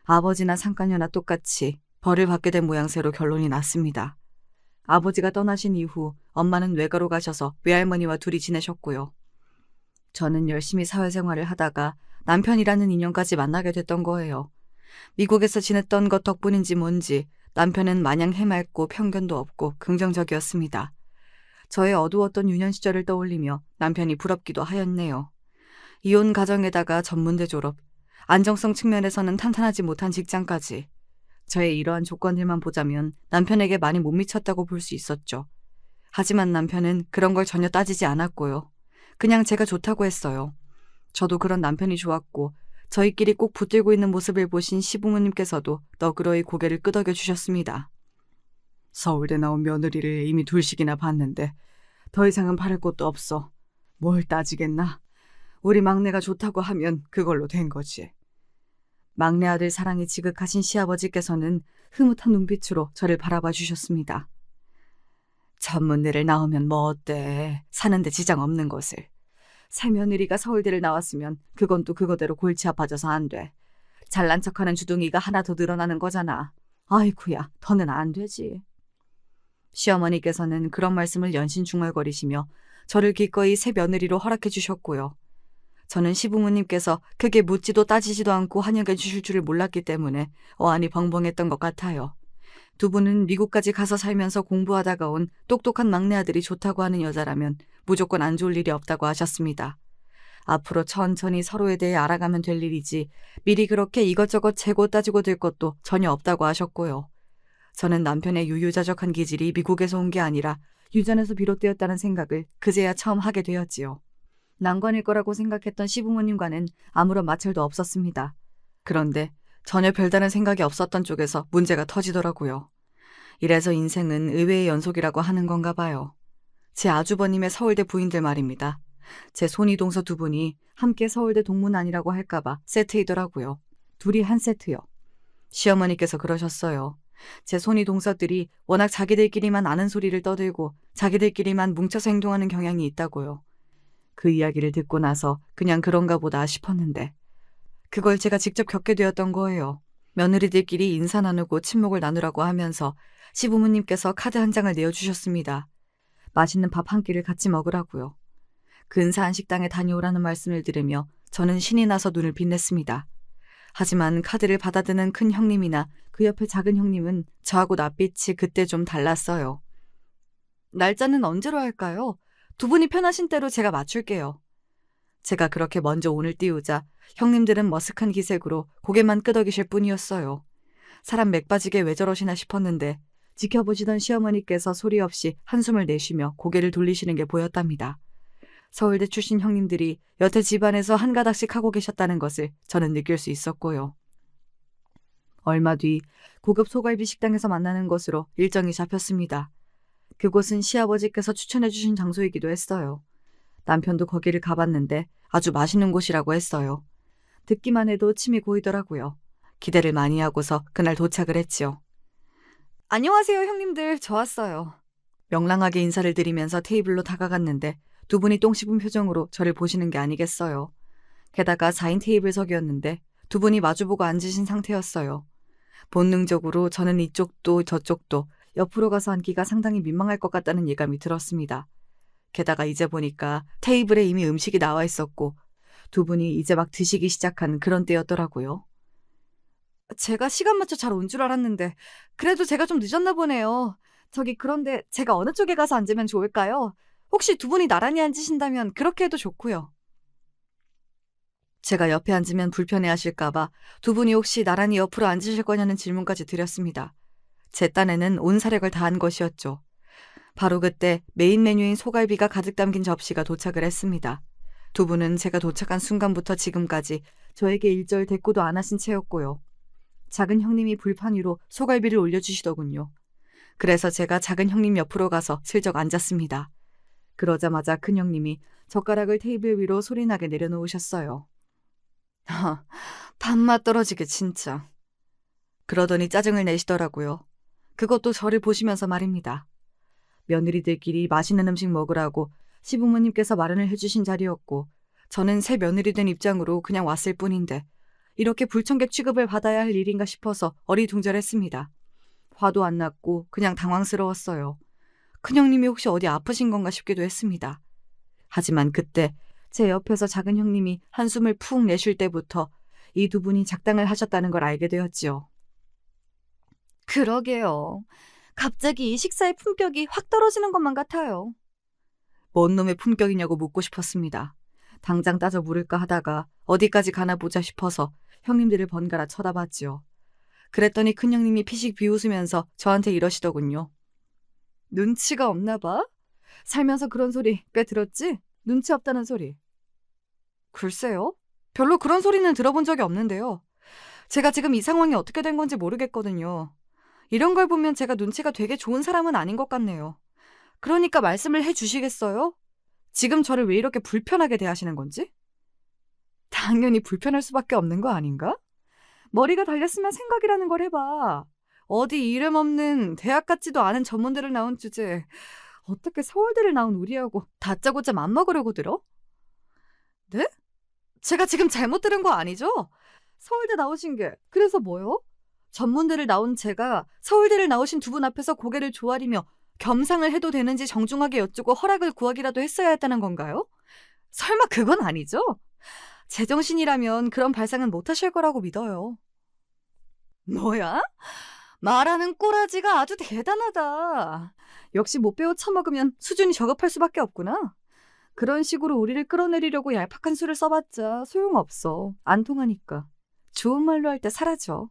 아버지나 상간녀나 똑같이 벌을 받게 된 모양새로 결론이 났습니다. 아버지가 떠나신 이후 엄마는 외가로 가셔서 외할머니와 둘이 지내셨고요. 저는 열심히 사회생활을 하다가 남편이라는 인연까지 만나게 됐던 거예요. 미국에서 지냈던 것 덕분인지 뭔지 남편은 마냥 해맑고 편견도 없고 긍정적이었습니다. 저의 어두웠던 유년 시절을 떠올리며 남편이 부럽기도 하였네요. 이혼 가정에다가 전문대 졸업, 안정성 측면에서는 탄탄하지 못한 직장까지. 저의 이러한 조건들만 보자면 남편에게 많이 못 미쳤다고 볼 수 있었죠. 하지만 남편은 그런 걸 전혀 따지지 않았고요. 그냥 제가 좋다고 했어요. 저도 그런 남편이 좋았고 저희끼리 꼭 붙들고 있는 모습을 보신 시부모님께서도 너그러이 고개를 끄덕여 주셨습니다. 서울대 나온 며느리를 이미 둘씩이나 봤는데 더 이상은 바랄 것도 없어. 뭘 따지겠나? 우리 막내가 좋다고 하면 그걸로 된 거지. 막내 아들 사랑이 지극하신 시아버지께서는 흐뭇한 눈빛으로 저를 바라봐 주셨습니다. 전문대를 나오면 뭐 어때? 사는데 지장 없는 곳을. 새며느리가 서울대를 나왔으면 그건 또 그거대로 골치 아파져서 안 돼. 잘난 척하는 주둥이가 하나 더 늘어나는 거잖아. 아이쿠야, 더는 안 되지. 시어머니께서는 그런 말씀을 연신 중얼거리시며 저를 기꺼이 새 며느리로 허락해 주셨고요. 저는 시부모님께서 크게 묻지도 따지지도 않고 환영해 주실 줄을 몰랐기 때문에 어안이 벙벙했던 것 같아요. 두 분은 미국까지 가서 살면서 공부하다가 온 똑똑한 막내 아들이 좋다고 하는 여자라면 무조건 안 좋을 일이 없다고 하셨습니다. 앞으로 천천히 서로에 대해 알아가면 될 일이지 미리 그렇게 이것저것 재고 따지고 될 것도 전혀 없다고 하셨고요. 저는 남편의 유유자적한 기질이 미국에서 온 게 아니라 유전에서 비롯되었다는 생각을 그제야 처음 하게 되었지요. 난관일 거라고 생각했던 시부모님과는 아무런 마찰도 없었습니다. 그런데 전혀 별다른 생각이 없었던 쪽에서 문제가 터지더라고요. 이래서 인생은 의외의 연속이라고 하는 건가 봐요. 제 아주버님의 서울대 부인들 말입니다. 제 손이 동서 두 분이 함께 서울대 동문안이라고 할까봐 세트이더라고요. 둘이 한 세트요. 시어머니께서 그러셨어요. 제 손이 동서들이 워낙 자기들끼리만 아는 소리를 떠들고 자기들끼리만 뭉쳐서 행동하는 경향이 있다고요. 그 이야기를 듣고 나서 그냥 그런가 보다 싶었는데 그걸 제가 직접 겪게 되었던 거예요. 며느리들끼리 인사 나누고 친목을 나누라고 하면서 시부모님께서 카드 한 장을 내어주셨습니다. 맛있는 밥 한 끼를 같이 먹으라고요. 근사한 식당에 다녀오라는 말씀을 들으며 저는 신이 나서 눈을 빛냈습니다. 하지만 카드를 받아드는 큰 형님이나 그 옆에 작은 형님은 저하고 낯빛이 그때 좀 달랐어요. 날짜는 언제로 할까요? 두 분이 편하신 대로 제가 맞출게요. 제가 그렇게 먼저 운을 띄우자 형님들은 머쓱한 기색으로 고개만 끄덕이실 뿐이었어요. 사람 맥 빠지게 왜 저러시나 싶었는데 지켜보시던 시어머니께서 소리 없이 한숨을 내쉬며 고개를 돌리시는 게 보였답니다. 서울대 출신 형님들이 여태 집안에서 한 가닥씩 하고 계셨다는 것을 저는 느낄 수 있었고요. 얼마 뒤 고급 소갈비 식당에서 만나는 것으로 일정이 잡혔습니다. 그곳은 시아버지께서 추천해 주신 장소이기도 했어요. 남편도 거기를 가봤는데 아주 맛있는 곳이라고 했어요. 듣기만 해도 침이 고이더라고요. 기대를 많이 하고서 그날 도착을 했지요. 안녕하세요, 형님들. 저 왔어요. 명랑하게 인사를 드리면서 테이블로 다가갔는데 두 분이 똥 씹은 표정으로 저를 보시는 게 아니겠어요. 게다가 4인 테이블석이었는데 두 분이 마주보고 앉으신 상태였어요. 본능적으로 저는 이쪽도 저쪽도 옆으로 가서 앉기가 상당히 민망할 것 같다는 예감이 들었습니다. 게다가 이제 보니까 테이블에 이미 음식이 나와 있었고 두 분이 이제 막 드시기 시작한 그런 때였더라고요. 제가 시간 맞춰 잘 온 줄 알았는데 그래도 제가 좀 늦었나 보네요. 저기 그런데 제가 어느 쪽에 가서 앉으면 좋을까요? 혹시 두 분이 나란히 앉으신다면 그렇게 해도 좋고요. 제가 옆에 앉으면 불편해하실까봐 두 분이 혹시 나란히 옆으로 앉으실 거냐는 질문까지 드렸습니다. 제 딴에는 온 사력을 다한 것이었죠. 바로 그때 메인 메뉴인 소갈비가 가득 담긴 접시가 도착을 했습니다. 두 분은 제가 도착한 순간부터 지금까지 저에게 일절 대꾸도 안 하신 채였고요. 작은 형님이 불판 위로 소갈비를 올려주시더군요. 그래서 제가 작은 형님 옆으로 가서 슬쩍 앉았습니다. 그러자마자 큰 형님이 젓가락을 테이블 위로 소리나게 내려놓으셨어요. 밥맛 떨어지게 진짜. 그러더니 짜증을 내시더라고요. 그것도 저를 보시면서 말입니다. 며느리들끼리 맛있는 음식 먹으라고 시부모님께서 마련을 해주신 자리였고 저는 새 며느리 된 입장으로 그냥 왔을 뿐인데 이렇게 불청객 취급을 받아야 할 일인가 싶어서 어리둥절했습니다. 화도 안 났고 그냥 당황스러웠어요. 큰형님이 혹시 어디 아프신 건가 싶기도 했습니다. 하지만 그때 제 옆에서 작은 형님이 한숨을 푹 내쉴 때부터 이 두 분이 작당을 하셨다는 걸 알게 되었지요. 그러게요. 갑자기 이 식사의 품격이 확 떨어지는 것만 같아요. 뭔 놈의 품격이냐고 묻고 싶었습니다. 당장 따져 물을까 하다가 어디까지 가나 보자 싶어서 형님들을 번갈아 쳐다봤지요. 그랬더니 큰형님이 피식 비웃으면서 저한테 이러시더군요. 눈치가 없나 봐? 살면서 그런 소리 꽤 들었지? 눈치 없다는 소리. 글쎄요. 별로 그런 소리는 들어본 적이 없는데요. 제가 지금 이 상황이 어떻게 된 건지 모르겠거든요. 이런 걸 보면 제가 눈치가 되게 좋은 사람은 아닌 것 같네요. 그러니까 말씀을 해주시겠어요? 지금 저를 왜 이렇게 불편하게 대하시는 건지? 당연히 불편할 수밖에 없는 거 아닌가? 머리가 달렸으면 생각이라는 걸 해봐. 어디 이름 없는 대학 같지도 않은 전문대를 나온 주제에 어떻게 서울대를 나온 우리하고 다짜고짜 맘먹으려고 들어? 네? 제가 지금 잘못 들은 거 아니죠? 서울대 나오신 게 그래서 뭐요? 전문대를 나온 제가 서울대를 나오신 두 분 앞에서 고개를 조아리며 겸상을 해도 되는지 정중하게 여쭈고 허락을 구하기라도 했어야 했다는 건가요? 설마 그건 아니죠? 제정신이라면 그런 발상은 못 하실 거라고 믿어요. 뭐야? 말하는 꼬라지가 아주 대단하다. 역시 못 배워 처먹으면 수준이 저급할 수밖에 없구나. 그런 식으로 우리를 끌어내리려고 얄팍한 수를 써봤자 소용없어. 안 통하니까. 좋은 말로 할 때 사라져.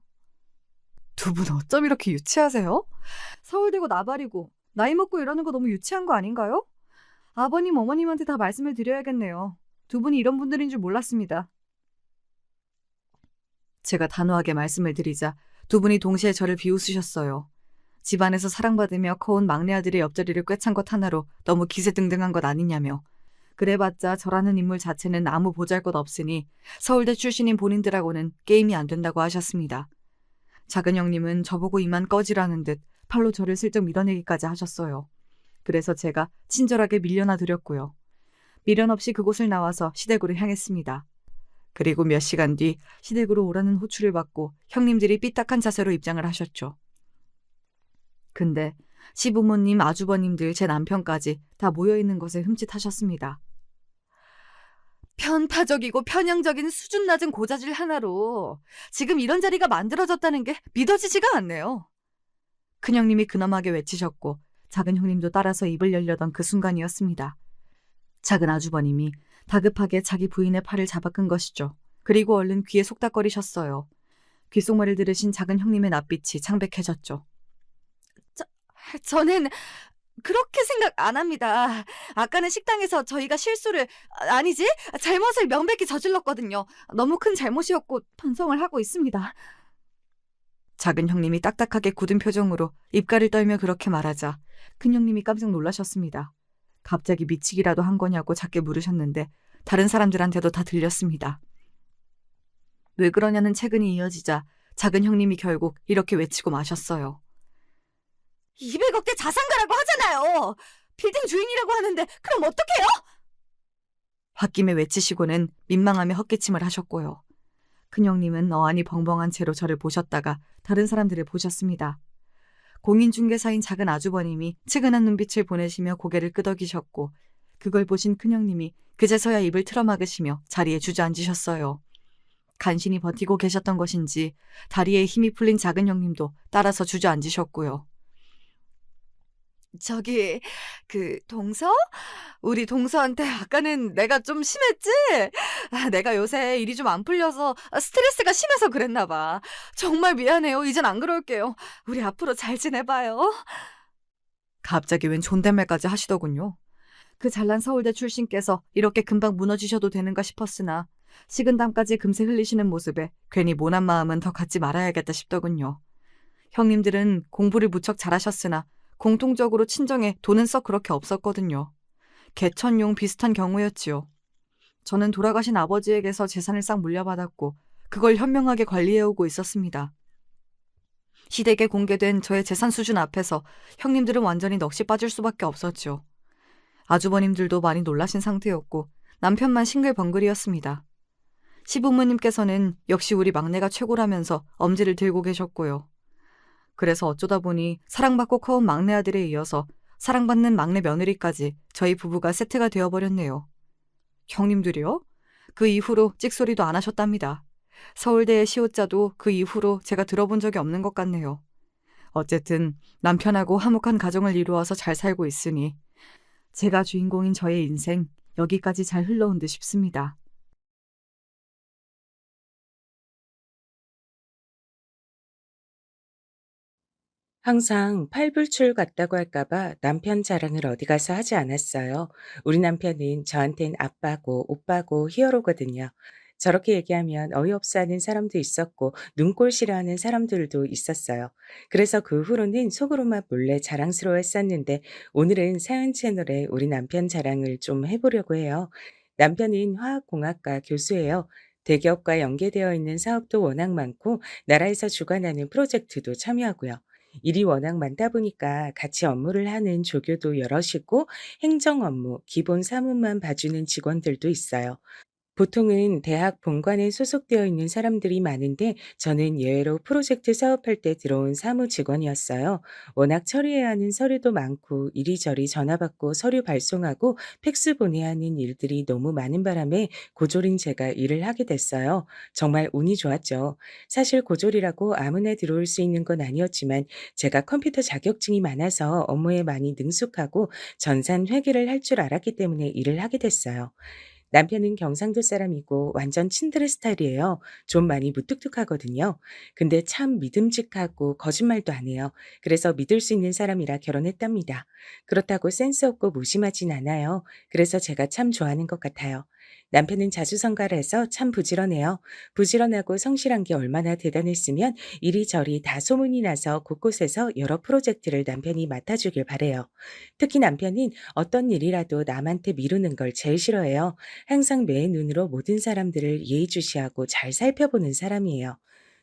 두 분 어쩜 이렇게 유치하세요? 서울대고 나발이고 나이 먹고 이러는 거 너무 유치한 거 아닌가요? 아버님, 어머님한테 다 말씀을 드려야겠네요. 두 분이 이런 분들인 줄 몰랐습니다. 제가 단호하게 말씀을 드리자 두 분이 동시에 저를 비웃으셨어요. 집안에서 사랑받으며 커온 막내 아들의 옆자리를 꿰찬 것 하나로 너무 기세등등한 것 아니냐며. 그래봤자 저라는 인물 자체는 아무 보잘것 없으니 서울대 출신인 본인들하고는 게임이 안 된다고 하셨습니다. 작은 형님은 저보고 이만 꺼지라는 듯 팔로 저를 슬쩍 밀어내기까지 하셨어요. 그래서 제가 친절하게 밀려나 드렸고요. 미련 없이 그곳을 나와서 시댁으로 향했습니다. 그리고 몇 시간 뒤 시댁으로 오라는 호출을 받고 형님들이 삐딱한 자세로 입장을 하셨죠. 근데 시부모님, 아주버님들, 제 남편까지 다 모여있는 것에 흠칫하셨습니다. 편파적이고 편향적인 수준 낮은 고자질 하나로 지금 이런 자리가 만들어졌다는 게 믿어지지가 않네요. 큰형님이 근엄하게 외치셨고 작은 형님도 따라서 입을 열려던 그 순간이었습니다. 작은 아주버님이 다급하게 자기 부인의 팔을 잡아 끈 것이죠. 그리고 얼른 귀에 속닥거리셨어요. 귓속말을 들으신 작은 형님의 낯빛이 창백해졌죠. 저는 그렇게 생각 안 합니다. 아까는 식당에서 저희가 실수를, 아니지, 잘못을 명백히 저질렀거든요. 너무 큰 잘못이었고 반성을 하고 있습니다. 작은 형님이 딱딱하게 굳은 표정으로 입가를 떨며 그렇게 말하자 큰 형님이 깜짝 놀라셨습니다. 갑자기 미치기라도 한 거냐고 작게 물으셨는데 다른 사람들한테도 다 들렸습니다. 왜 그러냐는 채근이 이어지자 작은 형님이 결국 이렇게 외치고 마셨어요. 200억대 자산가라고 하잖아요. 빌딩 주인이라고 하는데 그럼 어떡해요? 홧김에 외치시고는 민망하며 헛기침을 하셨고요. 큰형님은 어안이 벙벙한 채로 저를 보셨다가 다른 사람들을 보셨습니다. 공인중개사인 작은 아주버님이 측은한 눈빛을 보내시며 고개를 끄덕이셨고 그걸 보신 큰형님이 그제서야 입을 틀어막으시며 자리에 주저앉으셨어요. 간신히 버티고 계셨던 것인지 다리에 힘이 풀린 작은 형님도 따라서 주저앉으셨고요. 저기, 동서? 우리 동서한테 아까는 내가 좀 심했지? 내가 요새 일이 좀 안 풀려서 스트레스가 심해서 그랬나 봐. 정말 미안해요. 이젠 안 그럴게요. 우리 앞으로 잘 지내봐요. 갑자기 웬 존댓말까지 하시더군요. 그 잘난 서울대 출신께서 이렇게 금방 무너지셔도 되는가 싶었으나 식은땀까지 금세 흘리시는 모습에 괜히 모난 마음은 더 갖지 말아야겠다 싶더군요. 형님들은 공부를 무척 잘하셨으나 공통적으로 친정에 돈은 썩 그렇게 없었거든요. 개천용 비슷한 경우였지요. 저는 돌아가신 아버지에게서 재산을 싹 물려받았고 그걸 현명하게 관리해오고 있었습니다. 시댁에 공개된 저의 재산 수준 앞에서 형님들은 완전히 넋이 빠질 수밖에 없었죠. 아주버님들도 많이 놀라신 상태였고 남편만 싱글벙글이었습니다. 시부모님께서는 역시 우리 막내가 최고라면서 엄지를 들고 계셨고요. 그래서 어쩌다 보니 사랑받고 커온 막내 아들에 이어서 사랑받는 막내 며느리까지 저희 부부가 세트가 되어버렸네요. 형님들이요? 그 이후로 찍소리도 안 하셨답니다. 서울대의 시옷자도 그 이후로 제가 들어본 적이 없는 것 같네요. 어쨌든 남편하고 화목한 가정을 이루어서 잘 살고 있으니 제가 주인공인 저의 인생 여기까지 잘 흘러온 듯 싶습니다. 항상 팔불출 같다고 할까봐 남편 자랑을 어디 가서 하지 않았어요. 우리 남편은 저한텐 아빠고 오빠고 히어로거든요. 저렇게 얘기하면 어이없어 하는 사람도 있었고 눈꼴 싫어하는 사람들도 있었어요. 그래서 그 후로는 속으로만 몰래 자랑스러워 했었는데 오늘은 사연 채널에 우리 남편 자랑을 좀 해보려고 해요. 남편은 화학공학과 교수예요. 대기업과 연계되어 있는 사업도 워낙 많고 나라에서 주관하는 프로젝트도 참여하고요. 일이 워낙 많다 보니까 같이 업무를 하는 조교도 여럿이고 행정 업무, 기본 사무만 봐주는 직원들도 있어요. 보통은 대학 본관에 소속되어 있는 사람들이 많은데 저는 예외로 프로젝트 사업할 때 들어온 사무 직원이었어요. 워낙 처리해야 하는 서류도 많고 이리저리 전화 받고 서류 발송하고 팩스 보내야 하는 일들이 너무 많은 바람에 고졸인 제가 일을 하게 됐어요. 정말 운이 좋았죠. 사실 고졸이라고 아무나 들어올 수 있는 건 아니었지만 제가 컴퓨터 자격증이 많아서 업무에 많이 능숙하고 전산 회계를 할 줄 알았기 때문에 일을 하게 됐어요. 남편은 경상도 사람이고 완전 친드레 스타일이에요. 좀 많이 무뚝뚝하거든요. 근데 참 믿음직하고 거짓말도 안 해요. 그래서 믿을 수 있는 사람이라 결혼했답니다. 그렇다고 센스 없고 무심하진 않아요. 그래서 제가 참 좋아하는 것 같아요. 남편은 자수성가해서 참 부지런해요. 부지런하고 성실한 게 얼마나 대단했으면 이리저리 다 소문이 나서 곳곳에서 여러 프로젝트를 남편이 맡아주길 바래요. 특히 남편은 어떤 일이라도 남한테 미루는 걸 제일 싫어해요. 항상 매의 눈으로 모든 사람들을 예의주시하고 잘 살펴보는 사람이에요.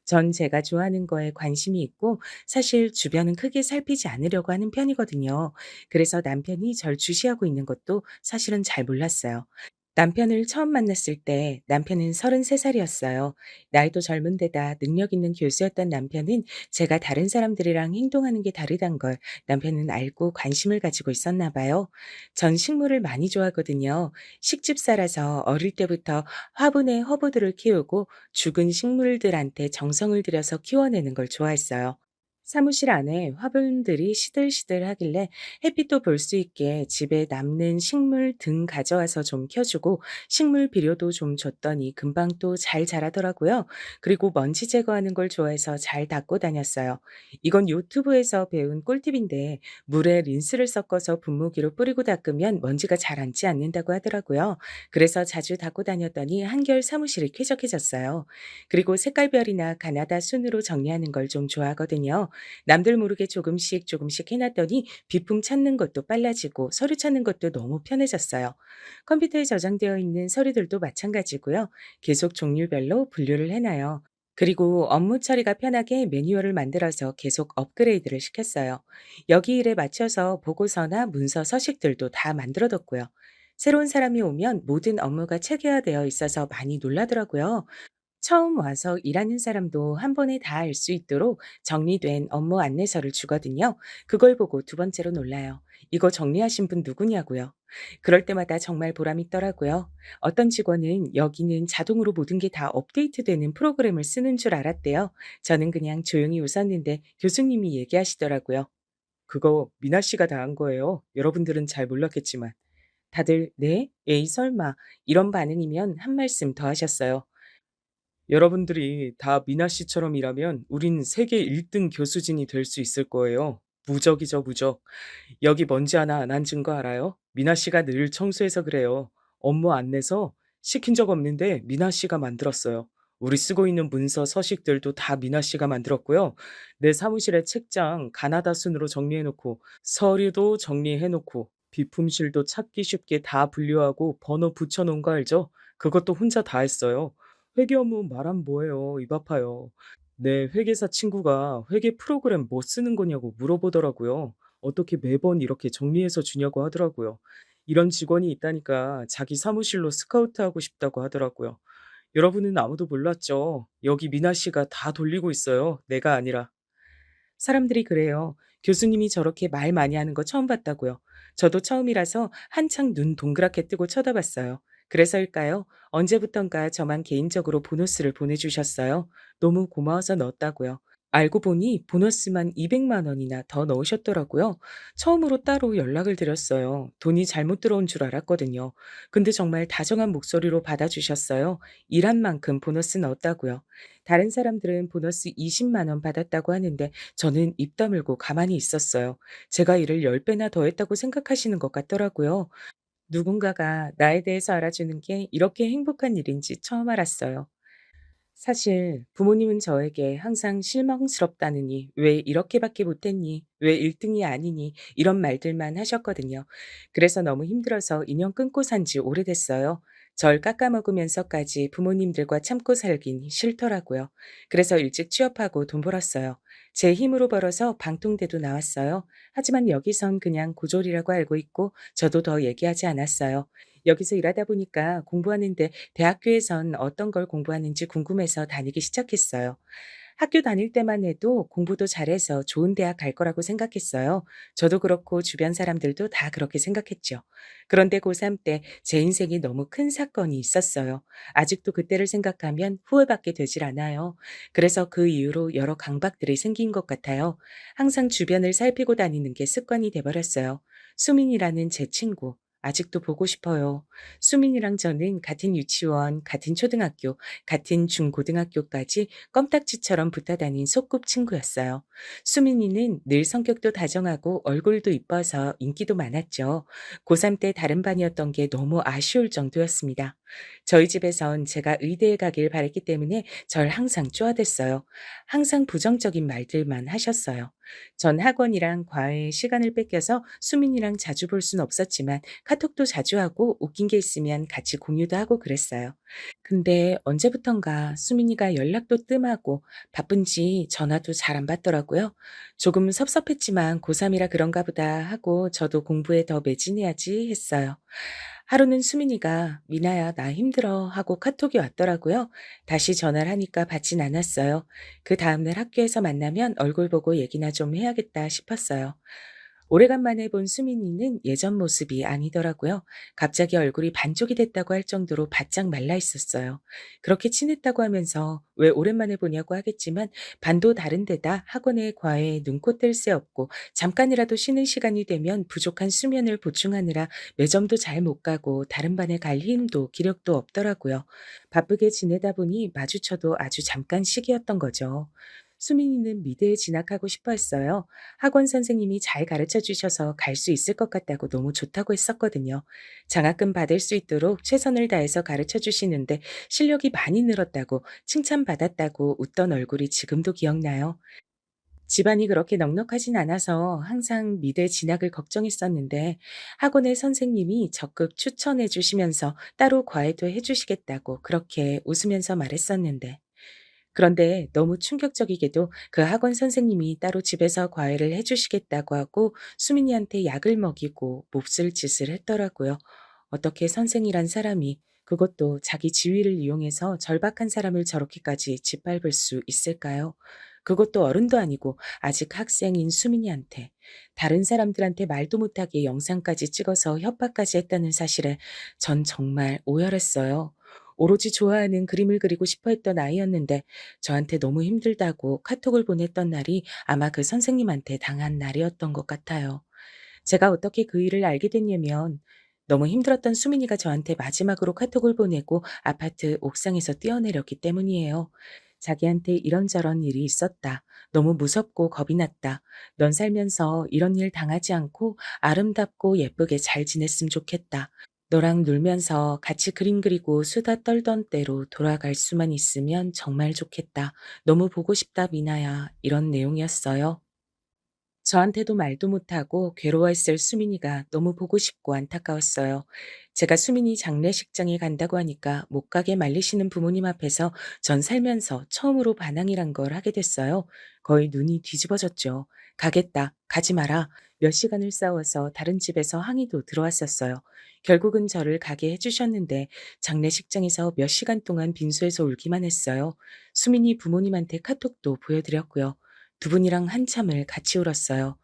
전 제가 좋아하는 거에 관심이 있고 사실 주변은 크게 살피지 않으려고 하는 편이거든요. 그래서 남편이 절 주시하고 있는 것도 사실은 잘 몰랐어요. 남편을 처음 만났을 때 남편은 33살이었어요. 나이도 젊은 데다 능력 있는 교수였던 남편은 제가 다른 사람들이랑 행동하는 게 다르단 걸 남편은 알고 관심을 가지고 있었나 봐요. 전 식물을 많이 좋아하거든요. 식집사라서 어릴 때부터 화분에 허브들을 키우고 죽은 식물들한테 정성을 들여서 키워내는 걸 좋아했어요. 사무실 안에 화분들이 시들시들 하길래 햇빛도 볼 수 있게 집에 남는 식물 등 가져와서 좀 켜주고 식물 비료도 좀 줬더니 금방 또 잘 자라더라고요. 그리고 먼지 제거하는 걸 좋아해서 잘 닦고 다녔어요. 이건 유튜브에서 배운 꿀팁인데 물에 린스를 섞어서 분무기로 뿌리고 닦으면 먼지가 잘 앉지 않는다고 하더라고요. 그래서 자주 닦고 다녔더니 한결 사무실이 쾌적해졌어요. 그리고 색깔별이나 가나다 순으로 정리하는 걸 좀 좋아하거든요. 남들 모르게 조금씩 조금씩 해놨더니 비품 찾는 것도 빨라지고 서류 찾는 것도 너무 편해졌어요. 컴퓨터에 저장되어 있는 서류들도 마찬가지고요. 계속 종류별로 분류를 해놔요. 그리고 업무 처리가 편하게 매뉴얼을 만들어서 계속 업그레이드를 시켰어요. 여기 일에 맞춰서 보고서나 문서 서식들도 다 만들어뒀고요. 새로운 사람이 오면 모든 업무가 체계화되어 있어서 많이 놀라더라고요. 처음 와서 일하는 사람도 한 번에 다 알 수 있도록 정리된 업무 안내서를 주거든요. 그걸 보고 두 번째로 놀라요. 이거 정리하신 분 누구냐고요. 그럴 때마다 정말 보람 있더라고요. 어떤 직원은 여기는 자동으로 모든 게 다 업데이트되는 프로그램을 쓰는 줄 알았대요. 저는 그냥 조용히 웃었는데 교수님이 얘기하시더라고요. 그거 미나 씨가 다 한 거예요. 여러분들은 잘 몰랐겠지만. 다들 네? 에이 설마 이런 반응이면 한 말씀 더 하셨어요. 여러분들이 다 미나 씨처럼 일하면 우린 세계 1등 교수진이 될 수 있을 거예요. 무적이죠, 무적. 여기 먼지 하나 안 앉은 거 알아요? 미나 씨가 늘 청소해서 그래요. 업무 안내서 시킨 적 없는데 미나 씨가 만들었어요. 우리 쓰고 있는 문서 서식들도 다 미나 씨가 만들었고요. 내 사무실의 책장 가나다 순으로 정리해놓고 서류도 정리해놓고 비품실도 찾기 쉽게 다 분류하고 번호 붙여놓은 거 알죠? 그것도 혼자 다 했어요. 회계 업무 말하면 뭐해요. 입 아파요. 내 회계사 친구가 회계 프로그램 뭐 쓰는 거냐고 물어보더라고요. 어떻게 매번 이렇게 정리해서 주냐고 하더라고요. 이런 직원이 있다니까 자기 사무실로 스카우트하고 싶다고 하더라고요. 여러분은 아무도 몰랐죠. 여기 미나 씨가 다 돌리고 있어요. 내가 아니라. 사람들이 그래요. 교수님이 저렇게 말 많이 하는 거 처음 봤다고요. 저도 처음이라서 한창 눈 동그랗게 뜨고 쳐다봤어요. 그래서일까요? 언제부턴가 저만 개인적으로 보너스를 보내주셨어요. 너무 고마워서 넣었다고요. 알고 보니 보너스만 200만 원이나 더 넣으셨더라고요. 처음으로 따로 연락을 드렸어요. 돈이 잘못 들어온 줄 알았거든요. 근데 정말 다정한 목소리로 받아주셨어요. 일한 만큼 보너스 넣었다고요. 다른 사람들은 보너스 20만 원 받았다고 하는데 저는 입 다물고 가만히 있었어요. 제가 일을 10배나 더 했다고 생각하시는 것 같더라고요. 누군가가 나에 대해서 알아주는 게 이렇게 행복한 일인지 처음 알았어요. 사실 부모님은 저에게 항상 실망스럽다느니 왜 이렇게밖에 못했니? 왜 1등이 아니니? 이런 말들만 하셨거든요. 그래서 너무 힘들어서 인연 끊고 산지 오래됐어요. 절 깎아먹으면서까지 부모님들과 참고 살긴 싫더라고요. 그래서 일찍 취업하고 돈 벌었어요. 제 힘으로 벌어서 방통대도 나왔어요. 하지만 여기선 그냥 고졸이라고 알고 있고 저도 더 얘기하지 않았어요. 여기서 일하다 보니까 공부하는데 대학교에선 어떤 걸 공부하는지 궁금해서 다니기 시작했어요. 학교 다닐 때만 해도 공부도 잘해서 좋은 대학 갈 거라고 생각했어요. 저도 그렇고 주변 사람들도 다 그렇게 생각했죠. 그런데 고3 때 제 인생이 너무 큰 사건이 있었어요. 아직도 그때를 생각하면 후회밖에 되질 않아요. 그래서 그 이후로 여러 강박들이 생긴 것 같아요. 항상 주변을 살피고 다니는 게 습관이 돼버렸어요. 수민이라는 제 친구. 아직도 보고 싶어요. 수민이랑 저는 같은 유치원, 같은 초등학교, 같은 중고등학교까지 껌딱지처럼 붙어 다닌 소꿉친구였어요. 수민이는 늘 성격도 다정하고 얼굴도 이뻐서 인기도 많았죠. 고3 때 다른 반이었던 게 너무 아쉬울 정도였습니다. 저희 집에선 제가 의대에 가길 바랬기 때문에 절 항상 쪼아댔어요. 항상 부정적인 말들만 하셨어요. 전 학원이랑 과외에 시간을 뺏겨서 수민이랑 자주 볼 순 없었지만 카톡도 자주 하고 웃긴 게 있으면 같이 공유도 하고 그랬어요. 근데 언제부턴가 수민이가 연락도 뜸하고 바쁜지 전화도 잘 안 받더라고요. 조금 섭섭했지만 고3이라 그런가 보다 하고 저도 공부에 더 매진해야지 했어요. 하루는 수민이가 미나야 나 힘들어 하고 카톡이 왔더라고요. 다시 전화를 하니까 받진 않았어요. 그 다음날 학교에서 만나면 얼굴 보고 얘기나 좀 해야겠다 싶었어요. 오래간만에 본 수민이는 예전 모습이 아니더라고요. 갑자기 얼굴이 반쪽이 됐다고 할 정도로 바짝 말라 있었어요. 그렇게 친했다고 하면서 왜 오랜만에 보냐고 하겠지만 반도 다른 데다 학원에 과외에 눈코 뗄 새 없고 잠깐이라도 쉬는 시간이 되면 부족한 수면을 보충하느라 매점도 잘 못 가고 다른 반에 갈 힘도 기력도 없더라고요. 바쁘게 지내다 보니 마주쳐도 아주 잠깐씩이었던 거죠. 수민이는 미대에 진학하고 싶어 했어요. 학원 선생님이 잘 가르쳐 주셔서 갈 수 있을 것 같다고 너무 좋다고 했었거든요. 장학금 받을 수 있도록 최선을 다해서 가르쳐 주시는데 실력이 많이 늘었다고 칭찬받았다고 웃던 얼굴이 지금도 기억나요. 집안이 그렇게 넉넉하진 않아서 항상 미대 진학을 걱정했었는데 학원의 선생님이 적극 추천해 주시면서 따로 과외도 해 주시겠다고 그렇게 웃으면서 말했었는데 그런데 너무 충격적이게도 그 학원 선생님이 따로 집에서 과외를 해 주시겠다고 하고 수민이한테 약을 먹이고 몹쓸 짓을 했더라고요. 어떻게 선생이란 사람이 그것도 자기 지위를 이용해서 절박한 사람을 저렇게까지 짓밟을 수 있을까요? 그것도 어른도 아니고 아직 학생인 수민이한테 다른 사람들한테 말도 못하게 영상까지 찍어서 협박까지 했다는 사실에 전 정말 오열했어요. 오로지 좋아하는 그림을 그리고 싶어 했던 아이였는데 저한테 너무 힘들다고 카톡을 보냈던 날이 아마 그 선생님한테 당한 날이었던 것 같아요. 제가 어떻게 그 일을 알게 됐냐면 너무 힘들었던 수민이가 저한테 마지막으로 카톡을 보내고 아파트 옥상에서 뛰어내렸기 때문이에요. 자기한테 이런저런 일이 있었다. 너무 무섭고 겁이 났다. 넌 살면서 이런 일 당하지 않고 아름답고 예쁘게 잘 지냈으면 좋겠다. 너랑 놀면서 같이 그림 그리고 수다 떨던 때로 돌아갈 수만 있으면 정말 좋겠다. 너무 보고 싶다, 미나야. 이런 내용이었어요. 저한테도 말도 못하고 괴로워했을 수민이가 너무 보고 싶고 안타까웠어요. 제가 수민이 장례식장에 간다고 하니까 못 가게 말리시는 부모님 앞에서 전 살면서 처음으로 반항이란 걸 하게 됐어요. 거의 눈이 뒤집어졌죠. 가겠다, 가지 마라. 몇 시간을 싸워서 다른 집에서 항의도 들어왔었어요. 결국은 저를 가게 해주셨는데 장례식장에서 몇 시간 동안 빈소에서 울기만 했어요. 수민이 부모님한테 카톡도 보여드렸고요. 두 분이랑 한참을 같이 울었어요.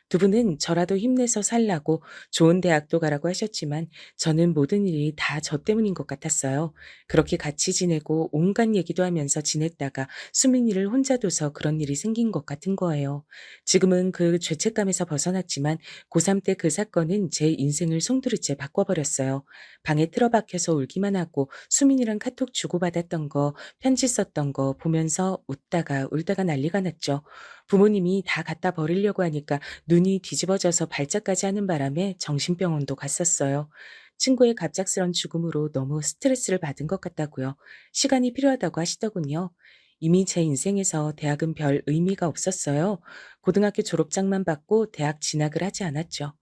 두 분은 저라도 힘내서 살라고 좋은 대학도 가라고 하셨지만 저는 모든 일이 다 저 때문인 것 같았어요. 그렇게 같이 지내고 온갖 얘기도 하면서 지냈다가 수민이를 혼자 둬서 그런 일이 생긴 것 같은 거예요. 지금은 그 죄책감에서 벗어났지만 고3 때 그 사건은 제 인생을 송두리째 바꿔버렸어요. 방에 틀어박혀서 울기만 하고 수민이랑 카톡 주고받았던 거, 편지 썼던 거 보면서 웃다가 울다가 난리가 났죠. 부모님이 다 갖다 버리려고 하니까 눈이 뒤집어져서 발작까지 하는 바람에 정신병원도 갔었어요. 친구의 갑작스런 죽음으로 너무 스트레스를 받은 것 같다고요. 시간이 필요하다고 하시더군요. 이미 제 인생에서 대학은 별 의미가 없었어요. 고등학교 졸업장만 받고 대학 진학을 하지 않았죠.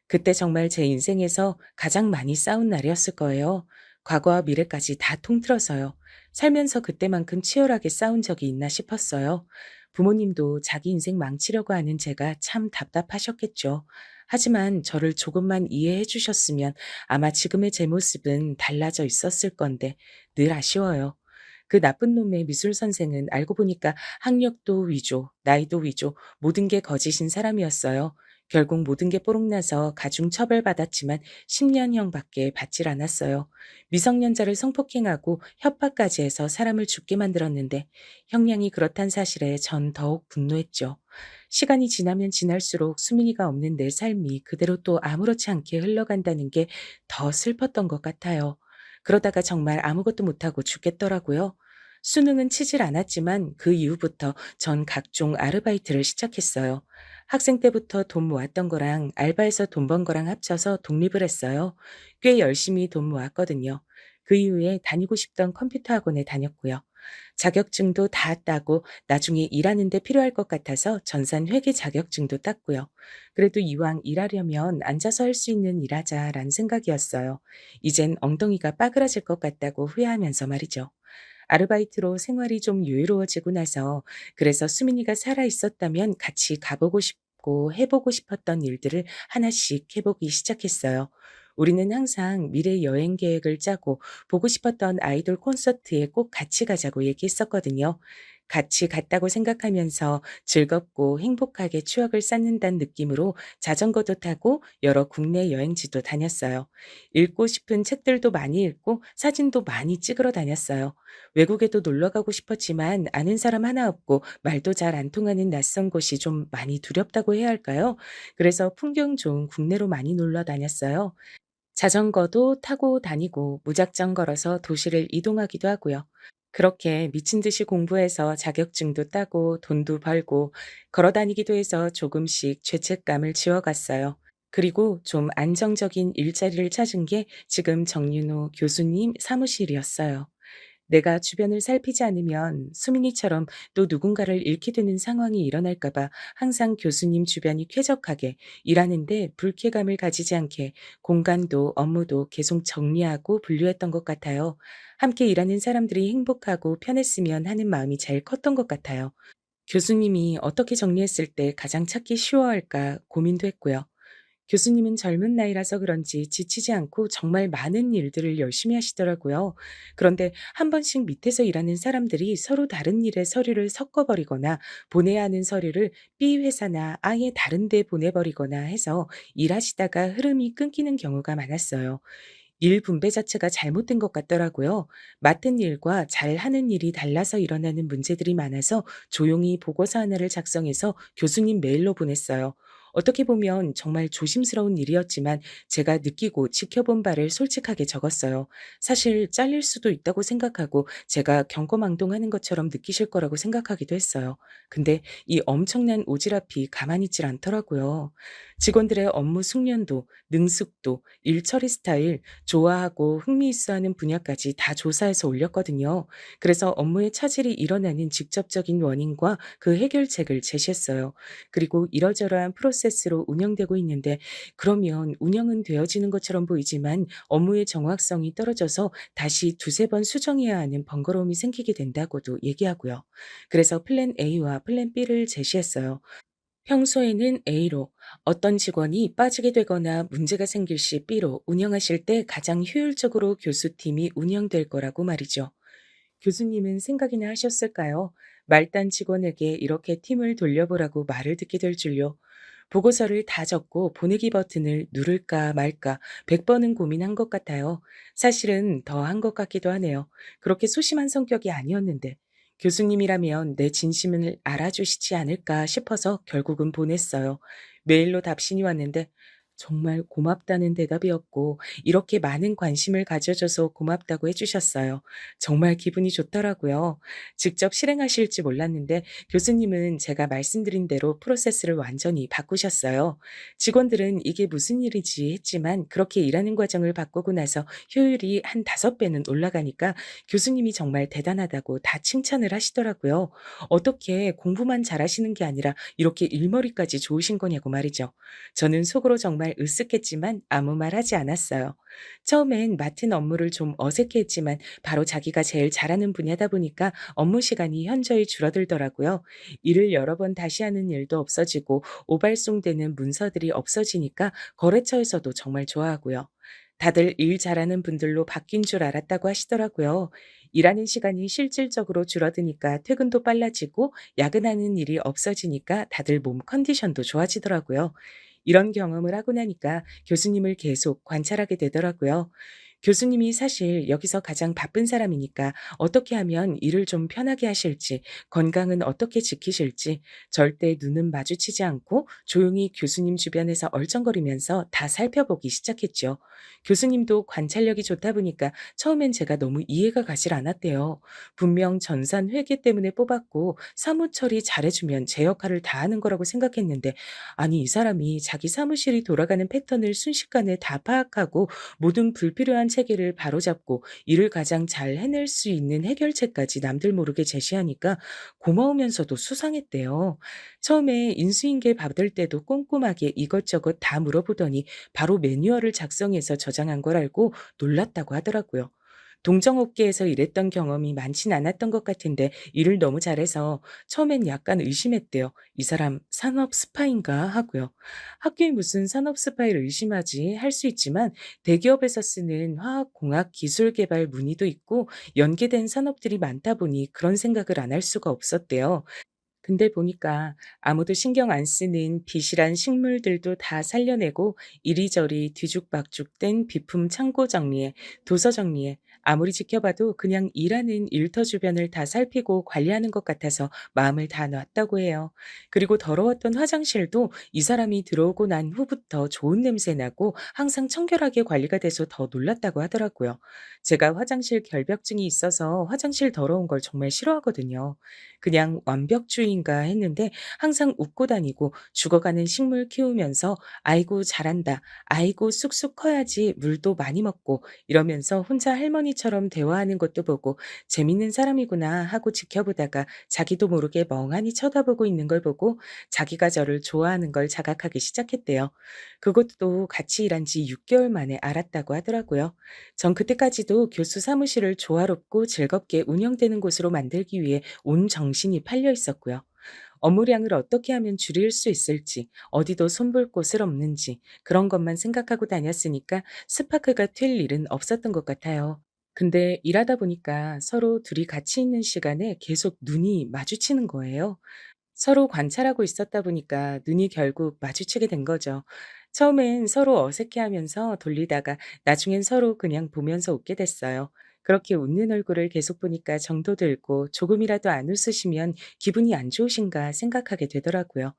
그때 정말 제 인생에서 가장 많이 싸운 날이었을 거예요. 과거와 미래까지 다 통틀어서요. 살면서 그때만큼 치열하게 싸운 적이 있나 싶었어요. 부모님도 자기 인생 망치려고 하는 제가 참 답답하셨겠죠. 하지만 저를 조금만 이해해 주셨으면 아마 지금의 제 모습은 달라져 있었을 건데 늘 아쉬워요. 그 나쁜 놈의 미술 선생은 알고 보니까 학력도 위조, 나이도 위조, 모든 게 거짓인 사람이었어요. 결국 모든 게 뽀록나서 가중 처벌받았지만 10년형밖에 받질 않았어요. 미성년자를 성폭행하고 협박까지 해서 사람을 죽게 만들었는데 형량이 그렇단 사실에 전 더욱 분노했죠. 시간이 지나면 지날수록 수민이가 없는 내 삶이 그대로 또 아무렇지 않게 흘러간다는 게 더 슬펐던 것 같아요. 그러다가 정말 아무것도 못하고 죽겠더라고요. 수능은 치질 않았지만 그 이후부터 전 각종 아르바이트를 시작했어요. 학생 때부터 돈 모았던 거랑 알바해서 돈 번 거랑 합쳐서 독립을 했어요. 꽤 열심히 돈 모았거든요. 그 이후에 다니고 싶던 컴퓨터 학원에 다녔고요. 자격증도 다 따고 나중에 일하는 데 필요할 것 같아서 전산 회계 자격증도 땄고요. 그래도 이왕 일하려면 앉아서 할 수 있는 일하자라는 생각이었어요. 이젠 엉덩이가 빠그라질 것 같다고 후회하면서 말이죠. 아르바이트로 생활이 좀 여유로워지고 나서 그래서 수민이가 살아 있었다면 같이 가보고 싶고 해보고 싶었던 일들을 하나씩 해보기 시작했어요. 우리는 항상 미래 여행 계획을 짜고 보고 싶었던 아이돌 콘서트에 꼭 같이 가자고 얘기했었거든요. 같이 갔다고 생각하면서 즐겁고 행복하게 추억을 쌓는다는 느낌으로 자전거도 타고 여러 국내 여행지도 다녔어요. 읽고 싶은 책들도 많이 읽고 사진도 많이 찍으러 다녔어요. 외국에도 놀러 가고 싶었지만 아는 사람 하나 없고 말도 잘 안 통하는 낯선 곳이 좀 많이 두렵다고 해야 할까요? 그래서 풍경 좋은 국내로 많이 놀러 다녔어요. 자전거도 타고 다니고 무작정 걸어서 도시를 이동하기도 하고요. 그렇게 미친 듯이 공부해서 자격증도 따고 돈도 벌고 걸어 다니기도 해서 조금씩 죄책감을 지워갔어요. 그리고 좀 안정적인 일자리를 찾은 게 지금 정윤호 교수님 사무실이었어요. 내가 주변을 살피지 않으면 수민이처럼 또 누군가를 잃게 되는 상황이 일어날까 봐 항상 교수님 주변이 쾌적하게 일하는데 불쾌감을 가지지 않게 공간도 업무도 계속 정리하고 분류했던 것 같아요. 함께 일하는 사람들이 행복하고 편했으면 하는 마음이 제일 컸던 것 같아요. 교수님이 어떻게 정리했을 때 가장 찾기 쉬워할까 고민도 했고요. 교수님은 젊은 나이라서 그런지 지치지 않고 정말 많은 일들을 열심히 하시더라고요. 그런데 한 번씩 밑에서 일하는 사람들이 서로 다른 일에 서류를 섞어버리거나 보내야 하는 서류를 B 회사나 아예 다른 데 보내버리거나 해서 일하시다가 흐름이 끊기는 경우가 많았어요. 일 분배 자체가 잘못된 것 같더라고요. 맡은 일과 잘하는 일이 달라서 일어나는 문제들이 많아서 조용히 보고서 하나를 작성해서 교수님 메일로 보냈어요. 어떻게 보면 정말 조심스러운 일이었지만 제가 느끼고 지켜본 바를 솔직하게 적었어요. 사실 잘릴 수도 있다고 생각하고 제가 경거망동하는 것처럼 느끼실 거라고 생각하기도 했어요. 근데 이 엄청난 오지랖이 가만히 있질 않더라고요. 직원들의 업무 숙련도, 능숙도, 일 처리 스타일, 좋아하고 흥미있어하는 분야까지 다 조사해서 올렸거든요. 그래서 업무의 차질이 일어나는 직접적인 원인과 그 해결책을 제시했어요. 그리고 이러저러한 프로세스로 운영되고 있는데 그러면 운영은 되어지는 것처럼 보이지만 업무의 정확성이 떨어져서 다시 두세 번 수정해야 하는 번거로움이 생기게 된다고도 얘기하고요. 그래서 플랜 A와 플랜 B를 제시했어요. 평소에는 A로, 어떤 직원이 빠지게 되거나 문제가 생길 시 B로 운영하실 때 가장 효율적으로 교수팀이 운영될 거라고 말이죠. 교수님은 생각이나 하셨을까요? 말단 직원에게 이렇게 팀을 돌려보라고 말을 듣게 될 줄요. 보고서를 다 적고 보내기 버튼을 누를까 말까 100번은 고민한 것 같아요. 사실은 더 한 것 같기도 하네요. 그렇게 소심한 성격이 아니었는데 교수님이라면 내 진심을 알아주시지 않을까 싶어서 결국은 보냈어요. 메일로 답신이 왔는데 정말 고맙다는 대답이었고 이렇게 많은 관심을 가져줘서 고맙다고 해주셨어요. 정말 기분이 좋더라고요. 직접 실행하실지 몰랐는데 교수님은 제가 말씀드린 대로 프로세스를 완전히 바꾸셨어요. 직원들은 이게 무슨 일이지 했지만 그렇게 일하는 과정을 바꾸고 나서 효율이 한 5배는 올라가니까 교수님이 정말 대단하다고 다 칭찬을 하시더라고요. 어떻게 공부만 잘하시는 게 아니라 이렇게 일머리까지 좋으신 거냐고 말이죠. 저는 속으로 정말 정말 으쓱했지만 아무 말 하지 않았어요. 처음엔 맡은 업무를 좀 어색해했지만 바로 자기가 제일 잘하는 분야다 보니까 업무 시간이 현저히 줄어들더라고요. 일을 여러 번 다시 하는 일도 없어지고 오발송되는 문서들이 없어지니까 거래처에서도 정말 좋아하고요. 다들 일 잘하는 분들로 바뀐 줄 알았다고 하시더라고요. 일하는 시간이 실질적으로 줄어드니까 퇴근도 빨라지고 야근하는 일이 없어지니까 다들 몸 컨디션도 좋아지더라고요. 이런 경험을 하고 나니까 교수님을 계속 관찰하게 되더라고요. 교수님이 사실 여기서 가장 바쁜 사람이니까 어떻게 하면 일을 좀 편하게 하실지, 건강은 어떻게 지키실지 절대 눈은 마주치지 않고 조용히 교수님 주변에서 얼쩡거리면서 다 살펴보기 시작했죠. 교수님도 관찰력이 좋다 보니까 처음엔 제가 너무 이해가 가질 않았대요. 분명 전산 회계 때문에 뽑았고 사무 처리 잘해주면 제 역할을 다 하는 거라고 생각했는데, 아니 이 사람이 자기 사무실이 돌아가는 패턴을 순식간에 다 파악하고 모든 불필요한 체계를 바로잡고 일을 가장 잘 해낼 수 있는 해결책까지 남들 모르게 제시하니까 고마우면서도 수상했대요. 처음에 인수인계 받을 때도 꼼꼼하게 이것저것 다 물어보더니 바로 매뉴얼을 작성해서 저장한 걸 알고 놀랐다고 하더라고요. 동정업계에서 일했던 경험이 많진 않았던 것 같은데 일을 너무 잘해서 처음엔 약간 의심했대요. 이 사람 산업 스파인가 하고요. 학교에 무슨 산업 스파이를 의심하지 할 수 있지만 대기업에서 쓰는 화학공학 기술 개발 문의도 있고 연계된 산업들이 많다 보니 그런 생각을 안 할 수가 없었대요. 근데 보니까 아무도 신경 안 쓰는 비실한 식물들도 다 살려내고 이리저리 뒤죽박죽된 비품 창고 정리에 도서 정리에 아무리 지켜봐도 그냥 일하는 일터 주변을 다 살피고 관리하는 것 같아서 마음을 다 놨다고 해요. 그리고 더러웠던 화장실도 이 사람이 들어오고 난 후부터 좋은 냄새 나고 항상 청결하게 관리가 돼서 더 놀랐다고 하더라고요. 제가 화장실 결벽증이 있어서 화장실 더러운 걸 정말 싫어하거든요. 그냥 완벽주의인가 했는데 항상 웃고 다니고 죽어가는 식물 키우면서 "아이고 잘한다. 아이고 쑥쑥 커야지 물도 많이 먹고." 이러면서 혼자 할머니처럼 대화하는 것도 보고 '재밌는 사람이구나.' 하고 지켜보다가 자기도 모르게 멍하니 쳐다보고 있는 걸 보고 자기가 저를 좋아하는 걸 자각하기 시작했대요. 그것도 같이 일한 지 6개월 개월 만에 알았다고 하더라고요. 전 그때까지도 교수 사무실을 조화롭고 즐겁게 운영되는 곳으로 만들기 위해 온 정신이 팔려 있었고요. 업무량을 어떻게 하면 줄일 수 있을지, 어디도 손볼 곳을 없는지 그런 것만 생각하고 다녔으니까 스파크가 튈 일은 없었던 것 같아요. 근데 일하다 보니까 서로 둘이 같이 있는 시간에 계속 눈이 마주치는 거예요. 서로 관찰하고 있었다 보니까 눈이 결국 마주치게 된 거죠. 처음엔 서로 어색해하면서 돌리다가 나중엔 서로 그냥 보면서 웃게 됐어요. 그렇게 웃는 얼굴을 계속 보니까 정도 들고 조금이라도 안 웃으시면 기분이 안 좋으신가 생각하게 되더라고요.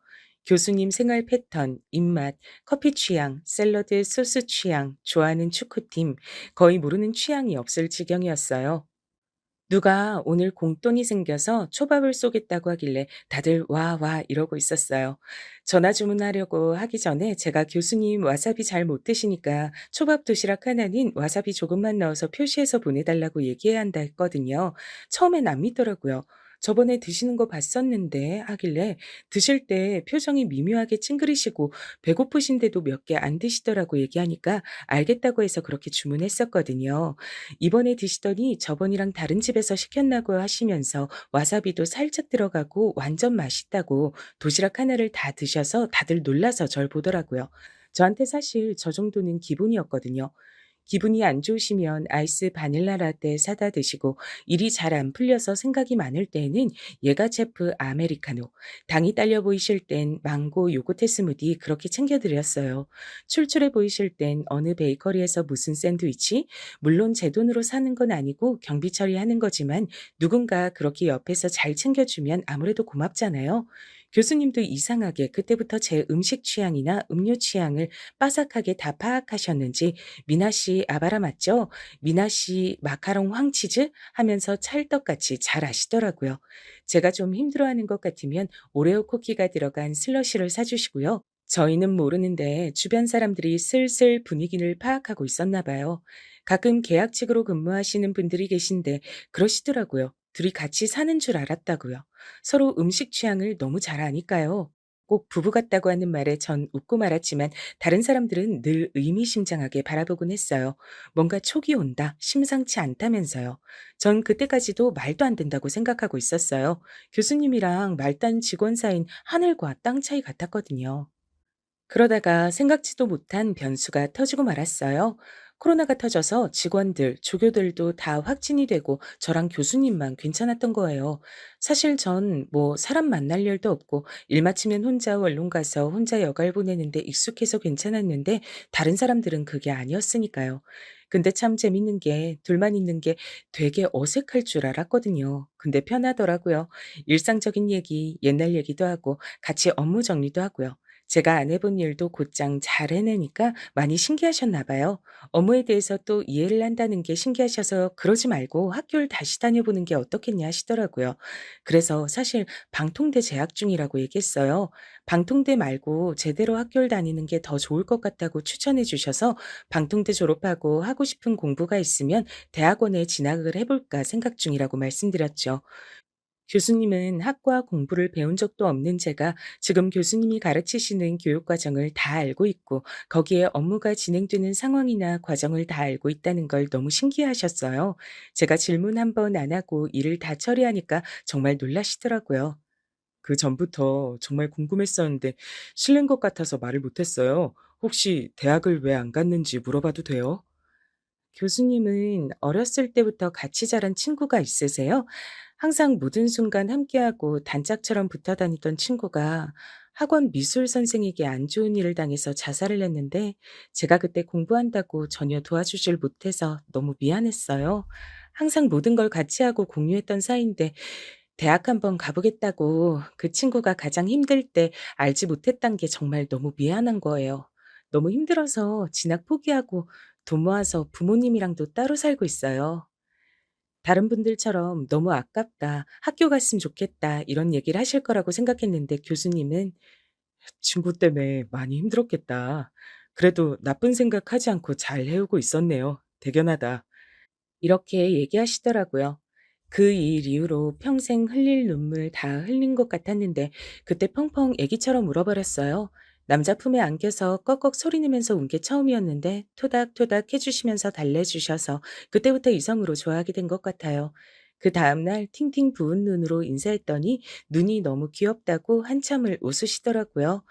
교수님 생활 패턴, 입맛, 커피 취향, 샐러드 소스 취향, 좋아하는 축구팀, 거의 모르는 취향이 없을 지경이었어요. 누가 오늘 공돈이 생겨서 초밥을 쏘겠다고 하길래 다들 "와, 와." 이러고 있었어요. 전화 주문하려고 하기 전에 제가 "교수님 와사비 잘 못 드시니까 초밥 도시락 하나는 와사비 조금만 넣어서 표시해서 보내달라고 얘기해야 한다." 했거든요. 처음엔 안 믿더라고요. "저번에 드시는 거 봤었는데." 하길래 드실 때 표정이 미묘하게 찡그리시고 배고프신데도 몇 개 안 드시더라고 얘기하니까 알겠다고 해서 그렇게 주문했었거든요. 이번에 드시더니 저번이랑 다른 집에서 시켰나고 하시면서 와사비도 살짝 들어가고 완전 맛있다고 도시락 하나를 다 드셔서 다들 놀라서 절 보더라고요. 저한테 사실 저 정도는 기본이었거든요. 기분이 안 좋으시면 아이스 바닐라 라떼 사다 드시고 일이 잘 안 풀려서 생각이 많을 때에는 예가체프 아메리카노, 당이 딸려 보이실 땐 망고 요거트 스무디 그렇게 챙겨 드렸어요. 출출해 보이실 땐 어느 베이커리에서 무슨 샌드위치, 물론 제 돈으로 사는 건 아니고 경비 처리하는 거지만 누군가 그렇게 옆에서 잘 챙겨주면 아무래도 고맙잖아요. 교수님도 이상하게 그때부터 제 음식 취향이나 음료 취향을 빠삭하게 다 파악하셨는지 "미나 씨 아바라 맞죠? 미나 씨 마카롱 황치즈?" 하면서 찰떡같이 잘 아시더라고요. 제가 좀 힘들어하는 것 같으면 오레오 쿠키가 들어간 슬러시를 사 주시고요. 저희는 모르는데 주변 사람들이 슬슬 분위기를 파악하고 있었나 봐요. 가끔 계약직으로 근무하시는 분들이 계신데 그러시더라고요. 둘이 같이 사는 줄 알았다고요. 서로 음식 취향을 너무 잘 아니까요. 꼭 부부 같다고 하는 말에 전 웃고 말았지만 다른 사람들은 늘 의미심장하게 바라보곤 했어요. 뭔가 촉이 온다, 심상치 않다면서요. 전 그때까지도 말도 안 된다고 생각하고 있었어요. 교수님이랑 말단 직원 사이인 하늘과 땅 차이 같았거든요. 그러다가 생각지도 못한 변수가 터지고 말았어요. 코로나가 터져서 직원들, 조교들도 다 확진이 되고 저랑 교수님만 괜찮았던 거예요. 사실 전 뭐 사람 만날 일도 없고 일 마치면 혼자 원룸 가서 혼자 여갈 보내는데 익숙해서 괜찮았는데 다른 사람들은 그게 아니었으니까요. 근데 참 재밌는 게 둘만 있는 게 되게 어색할 줄 알았거든요. 근데 편하더라고요. 일상적인 얘기, 옛날 얘기도 하고 같이 업무 정리도 하고요. 제가 안 해본 일도 곧장 잘 해내니까 많이 신기하셨나 봐요. 업무에 대해서 또 이해를 한다는 게 신기하셔서 그러지 말고 학교를 다시 다녀보는 게 어떻겠냐 하시더라고요. 그래서 사실 방통대 재학 중이라고 얘기했어요. 방통대 말고 제대로 학교를 다니는 게 더 좋을 것 같다고 추천해 주셔서 방통대 졸업하고 하고 싶은 공부가 있으면 대학원에 진학을 해볼까 생각 중이라고 말씀드렸죠. 교수님은 학과 공부를 배운 적도 없는 제가 지금 교수님이 가르치시는 교육 과정을 다 알고 있고 거기에 업무가 진행되는 상황이나 과정을 다 알고 있다는 걸 너무 신기해하셨어요. 제가 질문 한 번 안 하고 일을 다 처리하니까 정말 놀라시더라고요. 그 전부터 정말 궁금했었는데 실례인 것 같아서 말을 못했어요. 혹시 대학을 왜 안 갔는지 물어봐도 돼요? 교수님은 어렸을 때부터 같이 자란 친구가 있으세요? 항상 모든 순간 함께하고 단짝처럼 붙어 다니던 친구가 학원 미술 선생에게 안 좋은 일을 당해서 자살을 했는데 제가 그때 공부한다고 전혀 도와주질 못해서 너무 미안했어요. 항상 모든 걸 같이 하고 공유했던 사이인데 대학 한번 가보겠다고 그 친구가 가장 힘들 때 알지 못했단 게 정말 너무 미안한 거예요. 너무 힘들어서 진학 포기하고 돈 모아서 부모님이랑도 따로 살고 있어요. 다른 분들처럼 "너무 아깝다. 학교 갔으면 좋겠다." 이런 얘기를 하실 거라고 생각했는데 교수님은 "친구 때문에 많이 힘들었겠다. 그래도 나쁜 생각하지 않고 잘 해오고 있었네요. 대견하다." 이렇게 얘기하시더라고요. 그 일 이후로 평생 흘릴 눈물 다 흘린 것 같았는데 그때 펑펑 애기처럼 울어버렸어요. 남자 품에 안겨서 꺽꺽 소리내면서 운 게 처음이었는데 토닥토닥 해주시면서 달래주셔서 그때부터 이성으로 좋아하게 된 것 같아요. 그 다음날 팅팅 부은 눈으로 인사했더니 눈이 너무 귀엽다고 한참을 웃으시더라고요.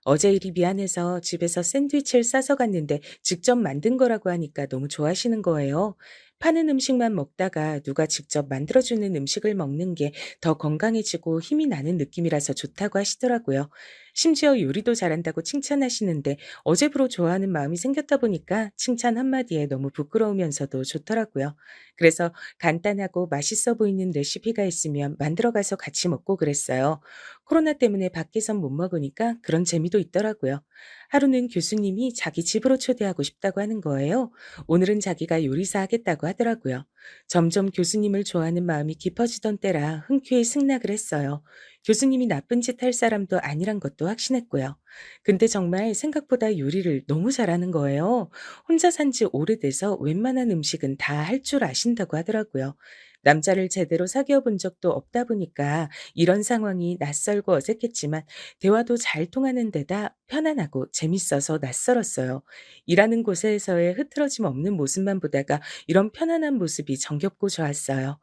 어제 일이 미안해서 집에서 샌드위치를 싸서 갔는데 직접 만든 거라고 하니까 너무 좋아하시는 거예요. 파는 음식만 먹다가 누가 직접 만들어주는 음식을 먹는 게 더 건강해지고 힘이 나는 느낌이라서 좋다고 하시더라고요. 심지어 요리도 잘한다고 칭찬하시는데 어제부로 좋아하는 마음이 생겼다 보니까 칭찬 한마디에 너무 부끄러우면서도 좋더라고요. 그래서 간단하고 맛있어 보이는 레시피가 있으면 만들어 가서 같이 먹고 그랬어요. 코로나 때문에 밖에선 못 먹으니까 그런 재미도 있더라고요. 하루는 교수님이 자기 집으로 초대하고 싶다고 하는 거예요. 오늘은 자기가 요리사 하겠다고 하더라고요. 점점 교수님을 좋아하는 마음이 깊어지던 때라 흔쾌히 승낙을 했어요. 교수님이 나쁜 짓 할 사람도 아니란 것도 확신했고요. 근데 정말 생각보다 요리를 너무 잘하는 거예요. 혼자 산지 오래돼서 웬만한 음식은 다 할 줄 아신다고 하더라고요. 남자를 제대로 사귀어 본 적도 없다 보니까 이런 상황이 낯설고 어색했지만 대화도 잘 통하는 데다 편안하고 재밌어서 낯설었어요. 일하는 곳에서의 흐트러짐 없는 모습만 보다가 이런 편안한 모습이 정겹고 좋았어요.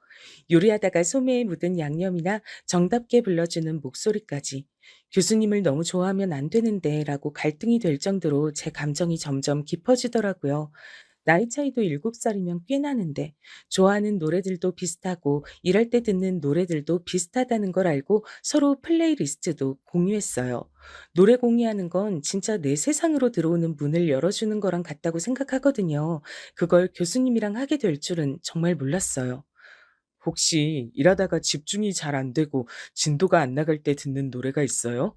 요리하다가 소매에 묻은 양념이나 정답게 불러주는 목소리까지. 교수님을 너무 좋아하면 안 되는데 라고 갈등이 될 정도로 제 감정이 점점 깊어지더라고요. 나이 차이도 7살이면 꽤 나는데 좋아하는 노래들도 비슷하고 일할 때 듣는 노래들도 비슷하다는 걸 알고 서로 플레이리스트도 공유했어요. 노래 공유하는 건 진짜 내 세상으로 들어오는 문을 열어주는 거랑 같다고 생각하거든요. 그걸 교수님이랑 하게 될 줄은 정말 몰랐어요. 혹시 일하다가 집중이 잘 안 되고 진도가 안 나갈 때 듣는 노래가 있어요?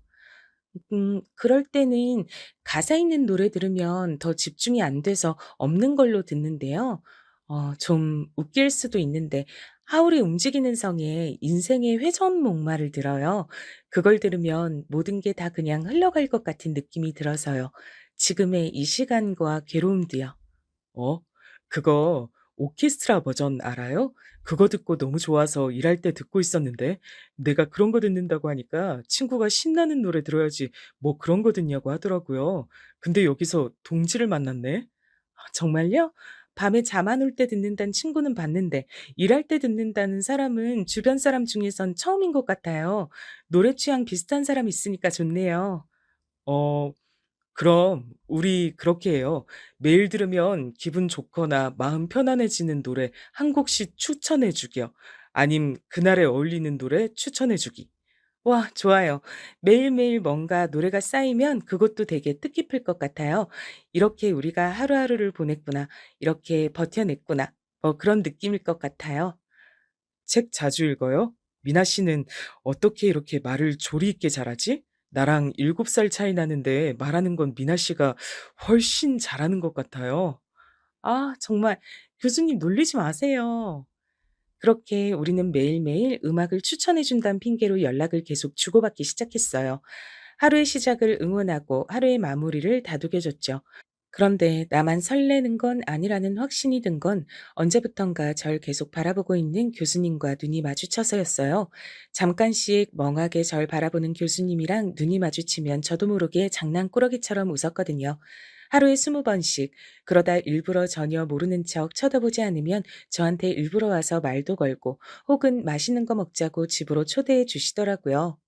그럴 때는 가사 있는 노래 들으면 더 집중이 안 돼서 없는 걸로 듣는데요. 좀 웃길 수도 있는데 하울의 움직이는 성에 인생의 회전목마를 들어요. 그걸 들으면 모든 게 다 그냥 흘러갈 것 같은 느낌이 들어서요. 지금의 이 시간과 괴로움도요. 어? 그거 오케스트라 버전 알아요? 그거 듣고 너무 좋아서 일할 때 듣고 있었는데 내가 그런 거 듣는다고 하니까 친구가 신나는 노래 들어야지 뭐 그런 거 듣냐고 하더라고요. 근데 여기서 동지를 만났네. 아, 정말요? 밤에 잠 안 올 때 듣는다는 친구는 봤는데 일할 때 듣는다는 사람은 주변 사람 중에선 처음인 것 같아요. 노래 취향 비슷한 사람 있으니까 좋네요. 어, 그럼 우리 그렇게 해요. 매일 들으면 기분 좋거나 마음 편안해지는 노래 한 곡씩 추천해 주기요. 아님 그날에 어울리는 노래 추천해 주기. 와, 좋아요. 매일매일 뭔가 노래가 쌓이면 그것도 되게 뜻깊을 것 같아요. 이렇게 우리가 하루하루를 보냈구나. 이렇게 버텨냈구나. 그런 느낌일 것 같아요. 책 자주 읽어요? 미나 씨는 어떻게 이렇게 말을 조리 있게 잘하지? 나랑 7살 차이 나는데 말하는 건 미나 씨가 훨씬 잘하는 것 같아요. 아, 정말 교수님 놀리지 마세요. 그렇게 우리는 매일매일 음악을 추천해 준다는 핑계로 연락을 계속 주고받기 시작했어요. 하루의 시작을 응원하고 하루의 마무리를 다독여줬죠. 그런데 나만 설레는 건 아니라는 확신이 든 건 언제부턴가 절 계속 바라보고 있는 교수님과 눈이 마주쳐서였어요. 잠깐씩 멍하게 절 바라보는 교수님이랑 눈이 마주치면 저도 모르게 장난꾸러기처럼 웃었거든요. 하루에 20번씩, 그러다 일부러 전혀 모르는 척 쳐다보지 않으면 저한테 일부러 와서 말도 걸고 혹은 맛있는 거 먹자고 집으로 초대해 주시더라고요.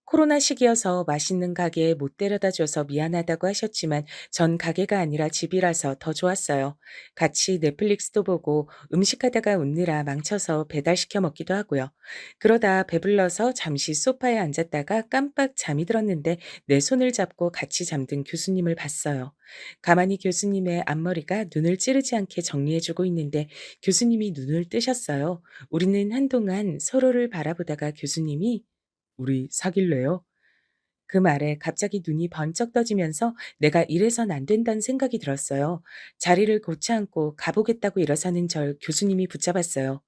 코로나 시기여서 맛있는 가게에 못 데려다 줘서 미안하다고 하셨지만 전 가게가 아니라 집이라서 더 좋았어요. 같이 넷플릭스도 보고 음식하다가 웃느라 망쳐서 배달시켜 먹기도 하고요. 그러다 배불러서 잠시 소파에 앉았다가 깜빡 잠이 들었는데 내 손을 잡고 같이 잠든 교수님을 봤어요. 가만히 교수님의 앞머리가 눈을 찌르지 않게 정리해주고 있는데 교수님이 눈을 뜨셨어요. 우리는 한동안 서로를 바라보다가 교수님이 "우리 사귈래요?" 그 말에 갑자기 눈이 번쩍 떠지면서 내가 이래선 안 된다는 생각이 들었어요. 자리를 고쳐 앉고 가보겠다고 일어서는 절 교수님이 붙잡았어요.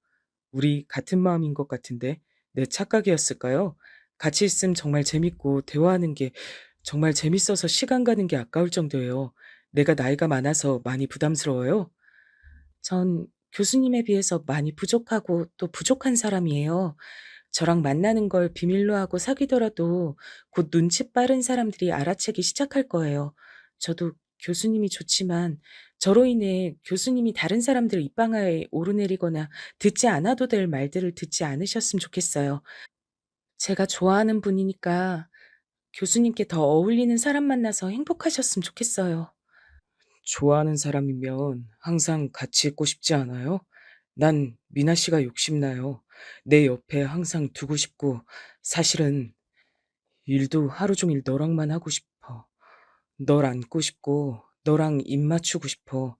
"우리 같은 마음인 것 같은데 내 착각이었을까요? 같이 있으면 정말 재밌고 대화하는 게 정말 재밌어서 시간 가는 게 아까울 정도예요. 내가 나이가 많아서 많이 부담스러워요?" 전 교수님에 비해서 많이 부족하고 또 부족한 사람이에요. 저랑 만나는 걸 비밀로 하고 사귀더라도 곧 눈치 빠른 사람들이 알아채기 시작할 거예요. 저도 교수님이 좋지만 저로 인해 교수님이 다른 사람들 입방아에 오르내리거나 듣지 않아도 될 말들을 듣지 않으셨으면 좋겠어요. 제가 좋아하는 분이니까 교수님께 더 어울리는 사람 만나서 행복하셨으면 좋겠어요. 좋아하는 사람이면 항상 같이 있고 싶지 않아요? 난 미나 씨가 욕심나요. 내 옆에 항상 두고 싶고, 사실은 일도 하루 종일 너랑만 하고 싶어. 널 안고 싶고, 너랑 입 맞추고 싶어.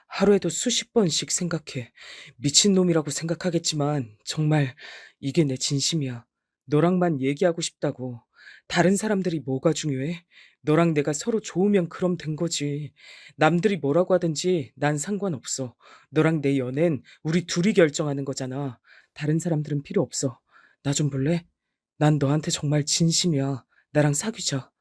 하루에도 수십 번씩 생각해. 미친놈이라고 생각하겠지만, 정말 이게 내 진심이야. 너랑만 얘기하고 싶다고. 다른 사람들이 뭐가 중요해? 너랑 내가 서로 좋으면 그럼 된 거지. 남들이 뭐라고 하든지 난 상관없어. 너랑 내 연애는 우리 둘이 결정하는 거잖아. 다른 사람들은 필요 없어. 나 좀 볼래? 난 너한테 정말 진심이야. 나랑 사귀자.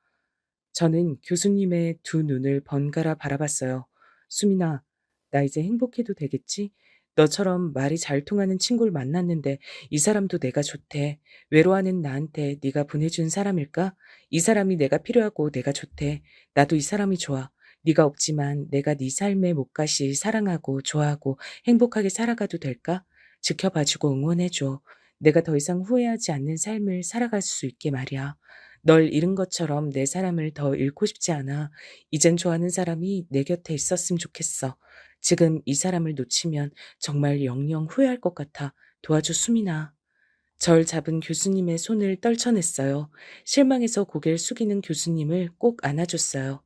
저는 교수님의 두 눈을 번갈아 바라봤어요. 수민아, 나 이제 행복해도 되겠지? 너처럼 말이 잘 통하는 친구를 만났는데 이 사람도 내가 좋대. 외로워하는 나한테 네가 보내준 사람일까? 이 사람이 내가 필요하고 내가 좋대. 나도 이 사람이 좋아. 네가 없지만 내가 네 삶의 몫같이 사랑하고 좋아하고 행복하게 살아가도 될까? 지켜봐주고 응원해줘. 내가 더 이상 후회하지 않는 삶을 살아갈 수 있게 말이야. 널 잃은 것처럼 내 사람을 더 잃고 싶지 않아. 이젠 좋아하는 사람이 내 곁에 있었으면 좋겠어. 지금 이 사람을 놓치면 정말 영영 후회할 것 같아. 도와줘, 수민아. 절 잡은 교수님의 손을 떨쳐냈어요. 실망해서 고개를 숙이는 교수님을 꼭 안아줬어요.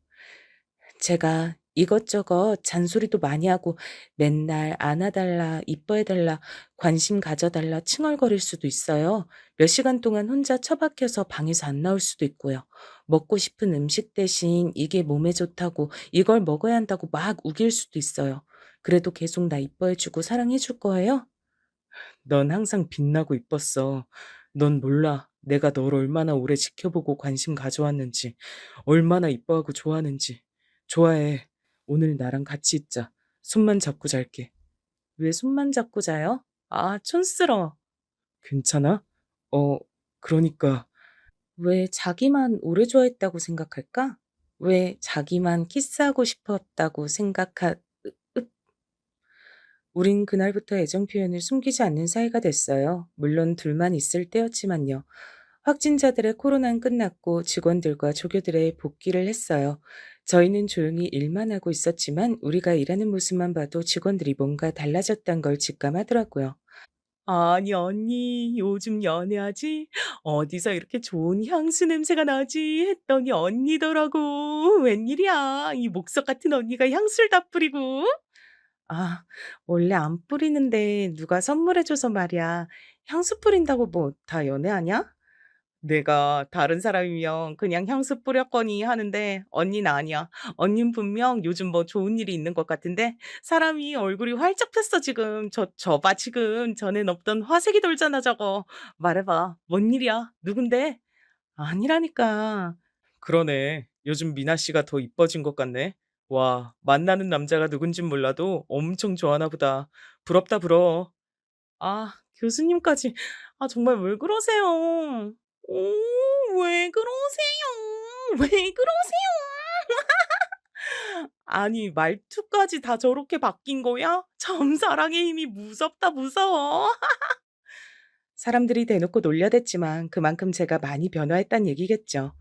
제가 이것저것 잔소리도 많이 하고 맨날 안아달라, 이뻐해달라, 관심 가져달라 칭얼거릴 수도 있어요. 몇 시간 동안 혼자 처박혀서 방에서 안 나올 수도 있고요. 먹고 싶은 음식 대신 이게 몸에 좋다고 이걸 먹어야 한다고 막 우길 수도 있어요. 그래도 계속 나 이뻐해주고 사랑해줄 거예요? 넌 항상 빛나고 이뻤어. 넌 몰라. 내가 널 얼마나 오래 지켜보고 관심 가져왔는지, 얼마나 이뻐하고 좋아하는지. 좋아해. 오늘 나랑 같이 있자. 손만 잡고 잘게. 왜 손만 잡고 자요? 아, 촌스러워. 괜찮아? 어, 그러니까. 왜 자기만 오래 좋아했다고 생각할까? 왜 자기만 키스하고 싶었다고 우린 그날부터 애정 표현을 숨기지 않는 사이가 됐어요. 물론 둘만 있을 때였지만요. 확진자들의 코로나는 끝났고 직원들과 조교들의 복귀를 했어요. 저희는 조용히 일만 하고 있었지만 우리가 일하는 모습만 봐도 직원들이 뭔가 달라졌단 걸 직감하더라고요. 아니, 언니, 요즘 연애하지? 어디서 이렇게 좋은 향수 냄새가 나지? 했더니 언니더라고. 웬일이야? 이 목석 같은 언니가 향수를 다 뿌리고. 아, 원래 안 뿌리는데 누가 선물해줘서 말이야. 향수 뿌린다고 뭐 다 연애하냐? 내가 다른 사람이면 그냥 향수 뿌렸거니 하는데 언니는 아니야. 언니는 분명 요즘 뭐 좋은 일이 있는 것 같은데 사람이 얼굴이 활짝 폈어 지금. 저 봐 지금 전엔 없던 화색이 돌잖아 저거. 말해봐. 뭔 일이야? 누군데? 아니라니까. 그러네. 요즘 미나 씨가 더 이뻐진 것 같네. 와, 만나는 남자가 누군진 몰라도 엄청 좋아하나 보다. 부럽다 부러워. 아, 교수님까지. 아, 정말 왜 그러세요? 왜 그러세요? 왜 그러세요? 아니, 말투까지 다 저렇게 바뀐 거야? 참 사랑의 힘이 무섭다 무서워. 사람들이 대놓고 놀려댔지만 그만큼 제가 많이 변화했단 얘기겠죠.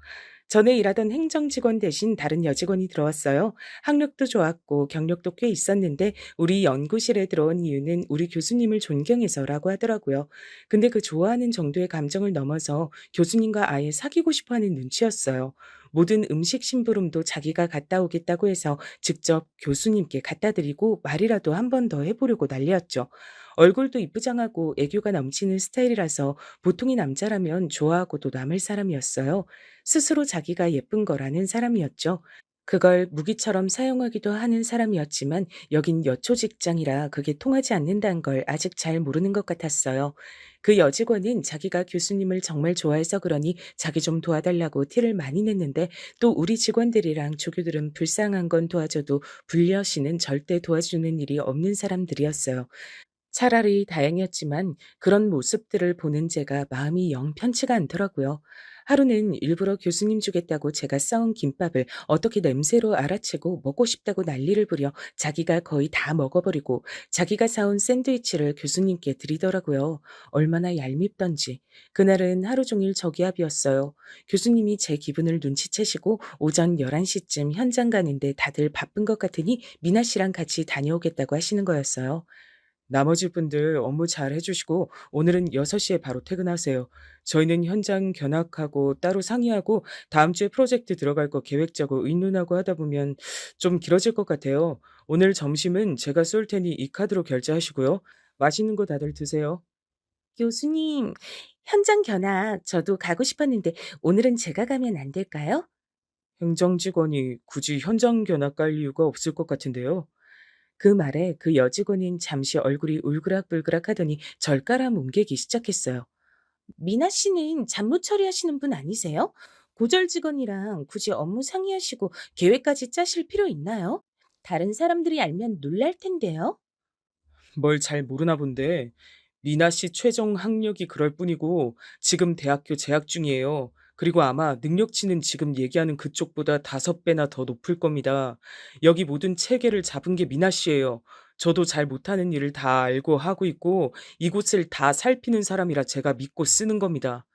전에 일하던 행정 직원 대신 다른 여직원이 들어왔어요. 학력도 좋았고 경력도 꽤 있었는데 우리 연구실에 들어온 이유는 우리 교수님을 존경해서라고 하더라고요. 근데 그 좋아하는 정도의 감정을 넘어서 교수님과 아예 사귀고 싶어 하는 눈치였어요. 모든 음식 심부름도 자기가 갔다 오겠다고 해서 직접 교수님께 갖다 드리고 말이라도 한 번 더 해보려고 난리였죠. 얼굴도 이쁘장하고 애교가 넘치는 스타일이라서 보통의 남자라면 좋아하고도 남을 사람이었어요. 스스로 자기가 예쁜 거라는 사람이었죠. 그걸 무기처럼 사용하기도 하는 사람이었지만 여긴 여초 직장이라 그게 통하지 않는다는 걸 아직 잘 모르는 것 같았어요. 그 여직원은 자기가 교수님을 정말 좋아해서 그러니 자기 좀 도와달라고 티를 많이 냈는데 또 우리 직원들이랑 조교들은 불쌍한 건 도와줘도 불려시는 절대 도와주는 일이 없는 사람들이었어요. 차라리 다행이었지만 그런 모습들을 보는 제가 마음이 영 편치가 않더라고요. 하루는 일부러 교수님 주겠다고 제가 싸온 김밥을 어떻게 냄새로 알아채고 먹고 싶다고 난리를 부려 자기가 거의 다 먹어버리고 자기가 사온 샌드위치를 교수님께 드리더라고요. 얼마나 얄밉던지. 그날은 하루 종일 저기압이었어요. 교수님이 제 기분을 눈치채시고 오전 11시쯤 현장 가는데 다들 바쁜 것 같으니 미나 씨랑 같이 다녀오겠다고 하시는 거였어요. 나머지 분들 업무 잘 해주시고 오늘은 6시에 바로 퇴근하세요. 저희는 현장 견학하고 따로 상의하고 다음 주에 프로젝트 들어갈 거 계획 짜고 의논하고 하다 보면 좀 길어질 것 같아요. 오늘 점심은 제가 쏠 테니 이 카드로 결제하시고요. 맛있는 거 다들 드세요. 교수님, 현장 견학 저도 가고 싶었는데 오늘은 제가 가면 안 될까요? 행정직원이 굳이 현장 견학 갈 이유가 없을 것 같은데요. 그 말에 그 여직원인 잠시 얼굴이 울그락불그락 하더니 절가라 뭉개기 시작했어요. 미나 씨는 잡무 처리하시는 분 아니세요? 고절 직원이랑 굳이 업무 상의하시고 계획까지 짜실 필요 있나요? 다른 사람들이 알면 놀랄 텐데요. 뭘 잘 모르나 본데 미나 씨 최종 학력이 그럴 뿐이고 지금 대학교 재학 중이에요. 그리고 아마 능력치는 지금 얘기하는 그쪽보다 5배나 더 높을 겁니다. 여기 모든 체계를 잡은 게 미나 씨예요. 저도 잘 못하는 일을 다 알고 하고 있고 이곳을 다 살피는 사람이라 제가 믿고 쓰는 겁니다.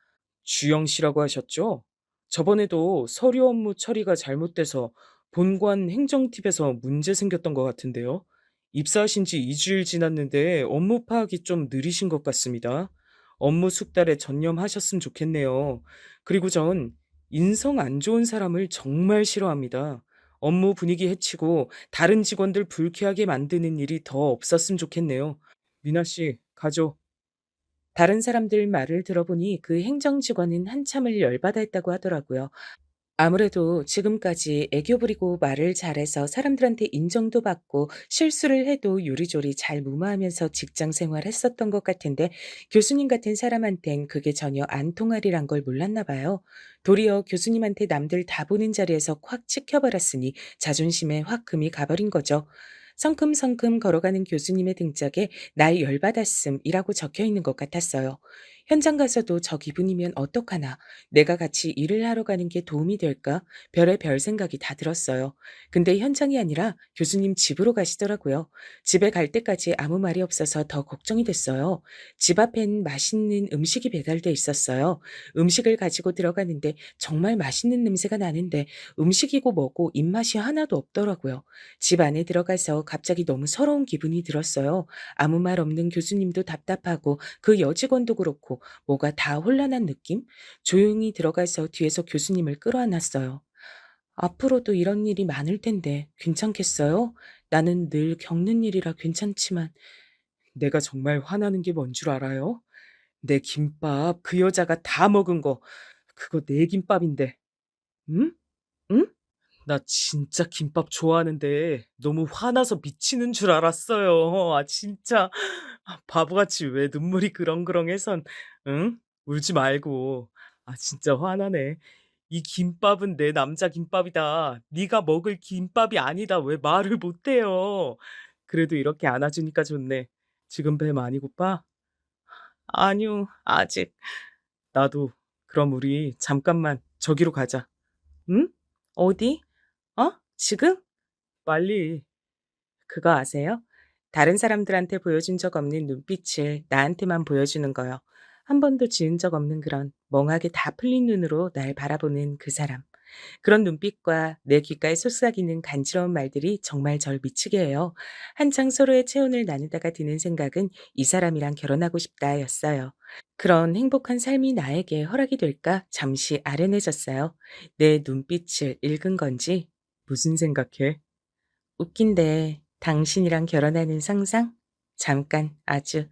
주영 씨라고 하셨죠? 저번에도 서류 업무 처리가 잘못돼서 본관 행정팀에서 문제 생겼던 것 같은데요. 입사하신 지 2주일 지났는데 업무 파악이 좀 느리신 것 같습니다. 업무 숙달에 전념하셨으면 좋겠네요. 그리고 전 인성 안 좋은 사람을 정말 싫어합니다. 업무 분위기 해치고 다른 직원들 불쾌하게 만드는 일이 더 없었으면 좋겠네요. 미나 씨, 가죠. 다른 사람들 말을 들어보니 그 행정 직원은 한참을 열받아 했다고 하더라고요. 아무래도 지금까지 애교 부리고 말을 잘해서 사람들한테 인정도 받고 실수를 해도 요리조리 잘 무마하면서 직장 생활했었던 것 같은데 교수님 같은 사람한텐 그게 전혀 안 통하리란 걸 몰랐나 봐요. 도리어 교수님한테 남들 다 보는 자리에서 콱 찍혀버렸으니 자존심에 확 금이 가버린 거죠. 성큼성큼 걸어가는 교수님의 등짝에 날 열받았음이라고 적혀 있는 것 같았어요. 현장 가서도 저 기분이면 어떡하나, 내가 같이 일을 하러 가는 게 도움이 될까? 별의별 생각이 다 들었어요. 근데 현장이 아니라 교수님 집으로 가시더라고요. 집에 갈 때까지 아무 말이 없어서 더 걱정이 됐어요. 집 앞엔 맛있는 음식이 배달돼 있었어요. 음식을 가지고 들어가는데 정말 맛있는 냄새가 나는데 음식이고 뭐고 입맛이 하나도 없더라고요. 집 안에 들어가서 갑자기 너무 서러운 기분이 들었어요. 아무 말 없는 교수님도 답답하고 그 여직원도 그렇고 뭐가 다 혼란한 느낌? 조용히 들어가서 뒤에서 교수님을 끌어안았어요. 앞으로도 이런 일이 많을 텐데 괜찮겠어요? 나는 늘 겪는 일이라 괜찮지만 내가 정말 화나는 게 뭔 줄 알아요? 내 김밥 그 여자가 다 먹은 거 그거 내 김밥인데. 응? 응? 나 진짜 김밥 좋아하는데 너무 화나서 미치는 줄 알았어요. 아 진짜 바보같이 왜 눈물이 그렁그렁해선 응? 울지 말고. 아 진짜 화나네. 이 김밥은 내 남자 김밥이다. 네가 먹을 김밥이 아니다. 왜 말을 못 해요? 그래도 이렇게 안아주니까 좋네. 지금 배 많이 고파? 아니요, 아직. 나도. 그럼 우리 잠깐만 저기로 가자. 응? 어디? 어? 지금? 빨리. 그거 아세요? 다른 사람들한테 보여준 적 없는 눈빛을 나한테만 보여주는 거요. 한 번도 지은 적 없는 그런 멍하게 다 풀린 눈으로 날 바라보는 그 사람. 그런 눈빛과 내 귓가에 속삭이는 간지러운 말들이 정말 절 미치게 해요. 한창 서로의 체온을 나누다가 드는 생각은 이 사람이랑 결혼하고 싶다였어요. 그런 행복한 삶이 나에게 허락이 될까 잠시 아련해졌어요. 내 눈빛을 읽은 건지 무슨 생각해? 웃긴데 당신이랑 결혼하는 상상? 잠깐 아주.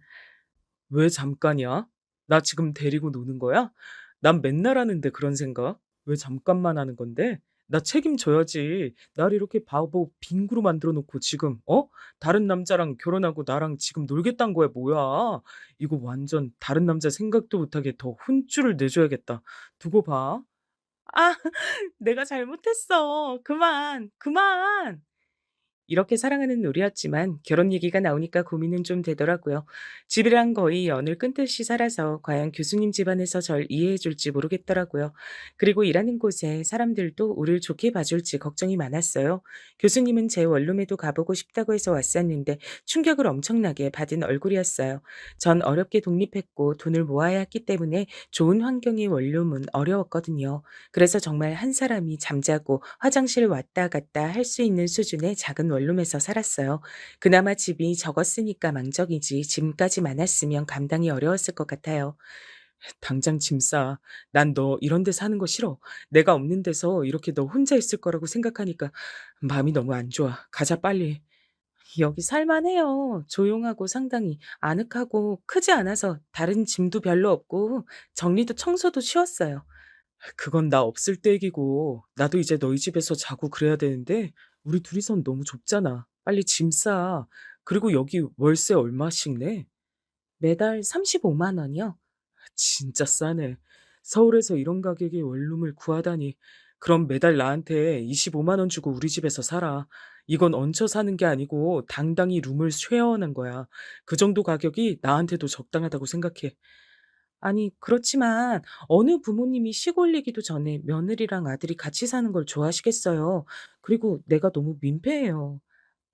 왜 잠깐이야? 나 지금 데리고 노는 거야? 난 맨날 하는데 그런 생각. 왜 잠깐만 하는 건데? 나 책임져야지. 날 이렇게 바보 빙구로 만들어 놓고 지금 다른 남자랑 결혼하고 나랑 지금 놀겠다는 거야 뭐야? 이거 완전 다른 남자 생각도 못하게 더 혼쭐을 내줘야겠다. 두고 봐. 아, 내가 잘못했어. 그만, 그만. 이렇게 사랑하는 우리였지만 결혼 얘기가 나오니까 고민은 좀 되더라고요. 집이랑 거의 연을 끊듯이 살아서 과연 교수님 집안에서 절 이해해 줄지 모르겠더라고요. 그리고 일하는 곳에 사람들도 우리를 좋게 봐줄지 걱정이 많았어요. 교수님은 제 원룸에도 가보고 싶다고 해서 왔었는데 충격을 엄청나게 받은 얼굴이었어요. 전 어렵게 독립했고 돈을 모아야 했기 때문에 좋은 환경의 원룸은 어려웠거든요. 그래서 정말 한 사람이 잠자고 화장실 왔다 갔다 할 수 있는 수준의 작은 원룸에서 살았어요. 그나마 집이 적었으니까 망정이지 짐까지 많았으면 감당이 어려웠을 것 같아요. 당장 짐 싸. 난 너 이런 데 사는 거 싫어. 내가 없는 데서 이렇게 너 혼자 있을 거라고 생각하니까 마음이 너무 안 좋아. 가자 빨리. 여기 살만해요. 조용하고 상당히 아늑하고 크지 않아서 다른 짐도 별로 없고 정리도 청소도 쉬웠어요. 그건 나 없을 때 얘기고 나도 이제 너희 집에서 자고 그래야 되는데 우리 둘이선 너무 좁잖아. 빨리 짐 싸. 그리고 여기 월세 얼마씩 내? 매달 35만 원이요? 진짜 싸네. 서울에서 이런 가격의 원룸을 구하다니. 그럼 매달 나한테 25만 원 주고 우리 집에서 살아. 이건 얹혀 사는 게 아니고 당당히 룸을 쉐어하는 거야. 그 정도 가격이 나한테도 적당하다고 생각해. 아니, 그렇지만 어느 부모님이 시골리기도 전에 며느리랑 아들이 같이 사는 걸 좋아하시겠어요. 그리고 내가 너무 민폐예요.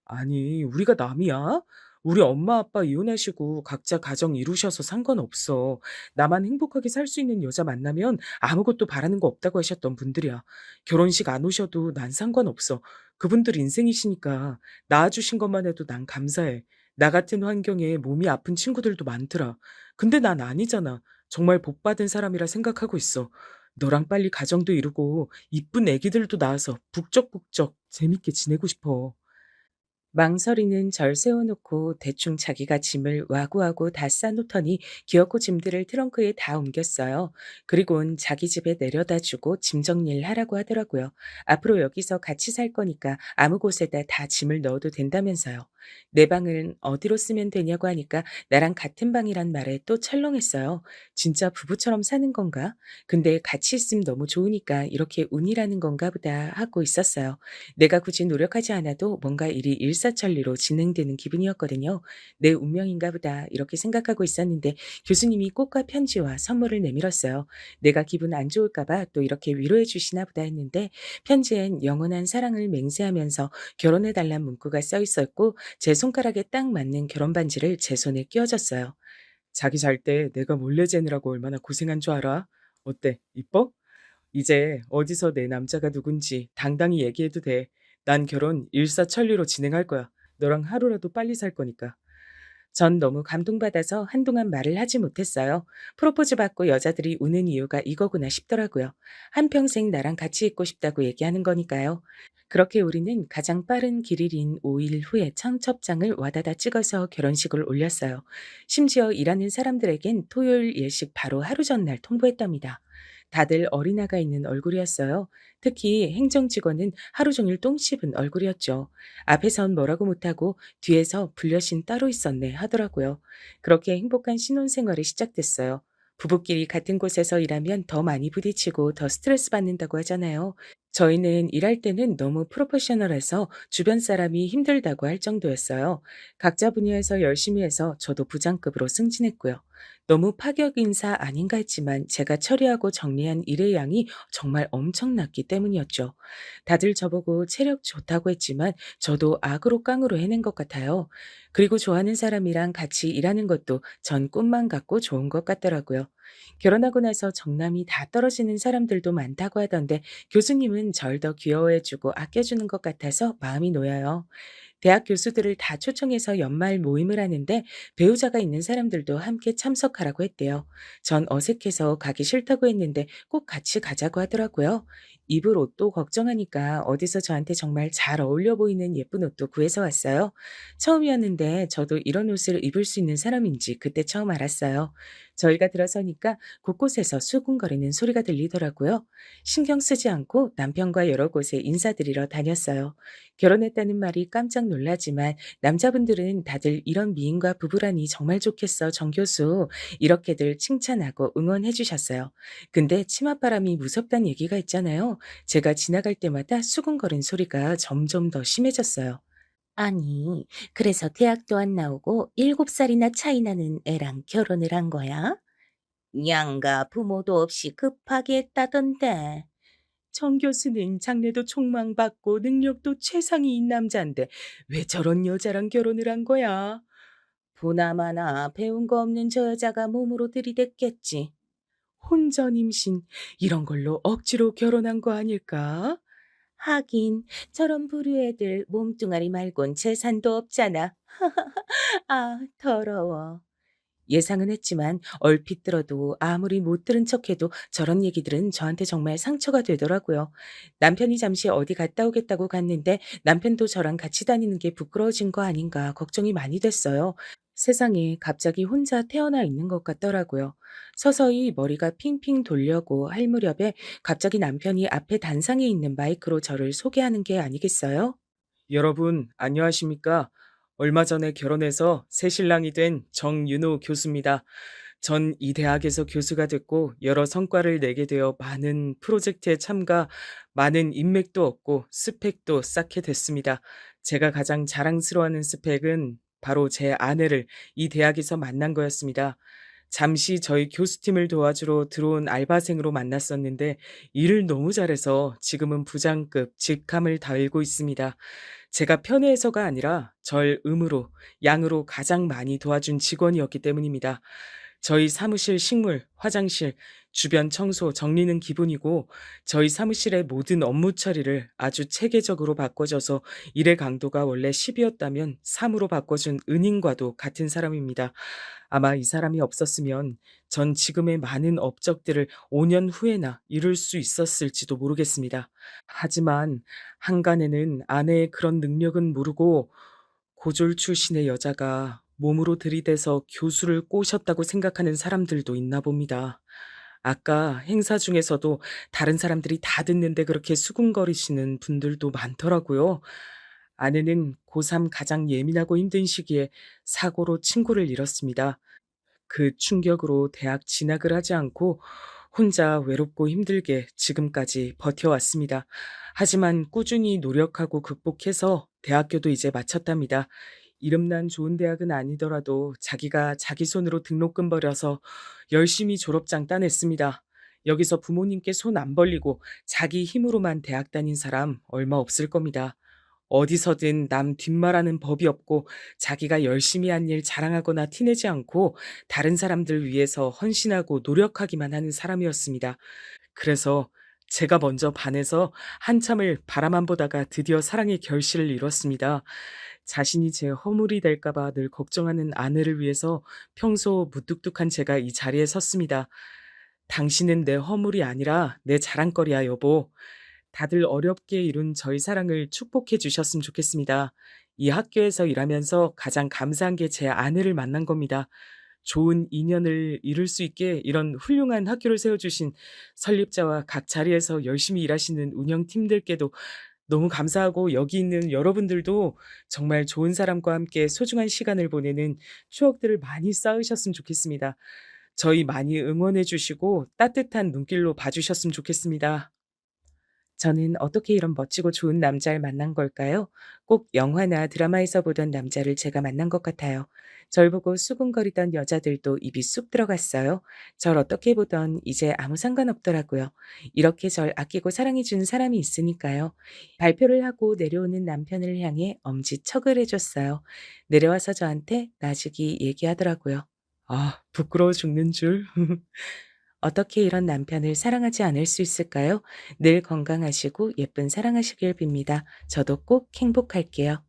아니, 우리가 남이야? 우리 엄마 아빠 이혼하시고 각자 가정 이루셔서 상관없어. 나만 행복하게 살 수 있는 여자 만나면 아무것도 바라는 거 없다고 하셨던 분들이야. 결혼식 안 오셔도 난 상관없어. 그분들 인생이시니까 낳아주신 것만 해도 난 감사해. 나 같은 환경에 몸이 아픈 친구들도 많더라. 근데 난 아니잖아. 정말 복 받은 사람이라 생각하고 있어. 너랑 빨리 가정도 이루고 이쁜 애기들도 낳아서 북적북적 재밌게 지내고 싶어. 망설이는 절 세워놓고 대충 자기가 짐을 와구와구 다 싸놓더니 기어코 짐들을 트렁크에 다 옮겼어요. 그리곤 자기 집에 내려다 주고 짐 정리를 하라고 하더라고요. 앞으로 여기서 같이 살 거니까 아무 곳에다 다 짐을 넣어도 된다면서요. 내 방은 어디로 쓰면 되냐고 하니까 나랑 같은 방이란 말에 또 철렁했어요. 진짜 부부처럼 사는 건가? 근데 같이 있으면 너무 좋으니까 이렇게 운이라는 건가 보다 하고 있었어요. 내가 굳이 노력하지 않아도 뭔가 일이 일사천리로 진행되는 기분이었거든요. '내 운명인가 보다.' 이렇게 생각하고 있었는데 교수님이 꽃과 편지와 선물을 내밀었어요. '내가 기분 안 좋을까 봐 또 이렇게 위로해 주시나 보다.' 했는데 편지엔 영원한 사랑을 맹세하면서 결혼해 달란 문구가 써 있었고 제 손가락에 딱 맞는 결혼 반지를 제 손에 끼워 줬어요. "자기 잘 때 내가 몰래 재느라고 얼마나 고생한 줄 알아? 어때? 이뻐? 이제 어디서 내 남자가 누군지 당당히 얘기해도 돼. 난 결혼 일사천리로 진행할 거야. 너랑 하루라도 빨리 살 거니까." 전 너무 감동받아서 한동안 말을 하지 못했어요. 프로포즈 받고 여자들이 우는 이유가 이거구나 싶더라고요. 한평생 나랑 같이 있고 싶다고 얘기하는 거니까요. 그렇게 우리는 가장 빠른 길일인 5일 후에 청첩장을 와다다 찍어서 결혼식을 올렸어요. 심지어 일하는 사람들에겐 토요일 예식 바로 하루 전날 통보했답니다. 다들 어린아가 있는 얼굴이었어요. 특히 행정직원은 하루 종일 똥 씹은 얼굴이었죠. 앞에선 뭐라고 못하고 뒤에서 불려신 따로 있었네 하더라고요. 그렇게 행복한 신혼생활이 시작됐어요. 부부끼리 같은 곳에서 일하면 더 많이 부딪히고 더 스트레스 받는다고 하잖아요. 저희는 일할 때는 너무 프로페셔널해서 주변 사람이 힘들다고 할 정도였어요. 각자 분야에서 열심히 해서 저도 부장급으로 승진했고요. 너무 파격 인사 아닌가 했지만 제가 처리하고 정리한 일의 양이 정말 엄청났기 때문이었죠. 다들 저보고 체력 좋다고 했지만 저도 악으로 깡으로 해낸 것 같아요. 그리고 좋아하는 사람이랑 같이 일하는 것도 전 꿈만 같고 좋은 것 같더라고요. 결혼하고 나서 정남이 다 떨어지는 사람들도 많다고 하던데 교수님은 절 더 귀여워해주고 아껴주는 것 같아서 마음이 놓여요. 대학 교수들을 다 초청해서 연말 모임을 하는데 배우자가 있는 사람들도 함께 참석하라고 했대요. 전 어색해서 가기 싫다고 했는데 꼭 같이 가자고 하더라고요. 입을 옷도 걱정하니까 어디서 저한테 정말 잘 어울려 보이는 예쁜 옷도 구해서 왔어요. 처음이었는데 저도 이런 옷을 입을 수 있는 사람인지 그때 처음 알았어요. 저희가 들어서니까 곳곳에서 수군거리는 소리가 들리더라고요. 신경 쓰지 않고 남편과 여러 곳에 인사드리러 다녔어요. 결혼했다는 말이 깜짝 놀라지만 남자분들은 다들 "이런 미인과 부부라니 정말 좋겠어, 정 교수." 이렇게들 칭찬하고 응원해 주셨어요. 근데 치맛바람이 무섭다는 얘기가 있잖아요. 제가 지나갈 때마다 수군거린 소리가 점점 더 심해졌어요. 아니, 그래서 대학도 안 나오고 7살이나 차이 나는 애랑 결혼을 한 거야? 양가 부모도 없이 급하게 했다던데. 정 교수는 장래도 촉망받고 능력도 최상위인 남자인데 왜 저런 여자랑 결혼을 한 거야? 보나마나 배운 거 없는 저 여자가 몸으로 들이댔겠지. 혼전 임신 이런 걸로 억지로 결혼한 거 아닐까? 하긴 저런 부류 애들 몸뚱아리 말곤 재산도 없잖아. 아, 더러워. 예상은 했지만 얼핏 들어도 아무리 못 들은 척해도 저런 얘기들은 저한테 정말 상처가 되더라고요. 남편이 잠시 어디 갔다 오겠다고 갔는데 남편도 저랑 같이 다니는 게 부끄러워진 거 아닌가 걱정이 많이 됐어요. 세상에 갑자기 혼자 태어나 있는 것 같더라고요. 서서히 머리가 핑핑 돌려고 할 무렵에 갑자기 남편이 앞에 단상에 있는 마이크로 저를 소개하는 게 아니겠어요? 여러분, 안녕하십니까? 얼마 전에 결혼해서 새신랑이 된 정윤호 교수입니다. 전 이 대학에서 교수가 됐고 여러 성과를 내게 되어 많은 프로젝트에 참가, 많은 인맥도 얻고 스펙도 쌓게 됐습니다. 제가 가장 자랑스러워하는 스펙은 바로 제 아내를 이 대학에서 만난 거였습니다. 잠시 저희 교수팀을 도와주러 들어온 알바생으로 만났었는데 일을 너무 잘해서 지금은 부장급 직함을 달고 있습니다. 제가 편애해서가 아니라 절 음으로, 양으로 가장 많이 도와준 직원이었기 때문입니다. 저희 사무실 식물, 화장실, 주변 청소, 정리는 기본이고 저희 사무실의 모든 업무 처리를 아주 체계적으로 바꿔줘서 일의 강도가 원래 10이었다면 3으로 바꿔준 은인과도 같은 사람입니다. 아마 이 사람이 없었으면 전 지금의 많은 업적들을 5년 후에나 이룰 수 있었을지도 모르겠습니다. 하지만 한간에는 아내의 그런 능력은 모르고 고졸 출신의 여자가 몸으로 들이대서 교수를 꼬셨다고 생각하는 사람들도 있나 봅니다. 아까 행사 중에서도 다른 사람들이 다 듣는데 그렇게 수군거리시는 분들도 많더라고요. 아내는 고3 가장 예민하고 힘든 시기에 사고로 친구를 잃었습니다. 그 충격으로 대학 진학을 하지 않고 혼자 외롭고 힘들게 지금까지 버텨왔습니다. 하지만 꾸준히 노력하고 극복해서 대학교도 이제 마쳤답니다. 이름난 좋은 대학은 아니더라도 자기가 자기 손으로 등록금 벌여서 열심히 졸업장 따냈습니다. 여기서 부모님께 손 안 벌리고 자기 힘으로만 대학 다닌 사람 얼마 없을 겁니다. 어디서든 남 뒷말하는 법이 없고 자기가 열심히 한 일 자랑하거나 티내지 않고 다른 사람들 위해서 헌신하고 노력하기만 하는 사람이었습니다. 그래서 제가 먼저 반해서 한참을 바라만 보다가 드디어 사랑의 결실을 이뤘습니다. 자신이 제 허물이 될까봐 늘 걱정하는 아내를 위해서 평소 무뚝뚝한 제가 이 자리에 섰습니다. 당신은 내 허물이 아니라 내 자랑거리야, 여보. 다들 어렵게 이룬 저희 사랑을 축복해 주셨으면 좋겠습니다. 이 학교에서 일하면서 가장 감사한 게 제 아내를 만난 겁니다. 좋은 인연을 이룰 수 있게 이런 훌륭한 학교를 세워주신 설립자와 각 자리에서 열심히 일하시는 운영팀들께도 너무 감사하고 여기 있는 여러분들도 정말 좋은 사람과 함께 소중한 시간을 보내는 추억들을 많이 쌓으셨으면 좋겠습니다. 저희 많이 응원해 주시고 따뜻한 눈길로 봐주셨으면 좋겠습니다. 저는 어떻게 이런 멋지고 좋은 남자를 만난 걸까요? 꼭 영화나 드라마에서 보던 남자를 제가 만난 것 같아요. 절 보고 수군거리던 여자들도 입이 쑥 들어갔어요. 절 어떻게 보던 이제 아무 상관없더라고요. 이렇게 절 아끼고 사랑해준 사람이 있으니까요. 발표를 하고 내려오는 남편을 향해 엄지척을 해줬어요. 내려와서 저한테 나직이 얘기하더라고요. 아, 부끄러워 죽는 줄. 어떻게 이런 남편을 사랑하지 않을 수 있을까요? 늘 건강하시고 예쁜 사랑하시길 빕니다. 저도 꼭 행복할게요.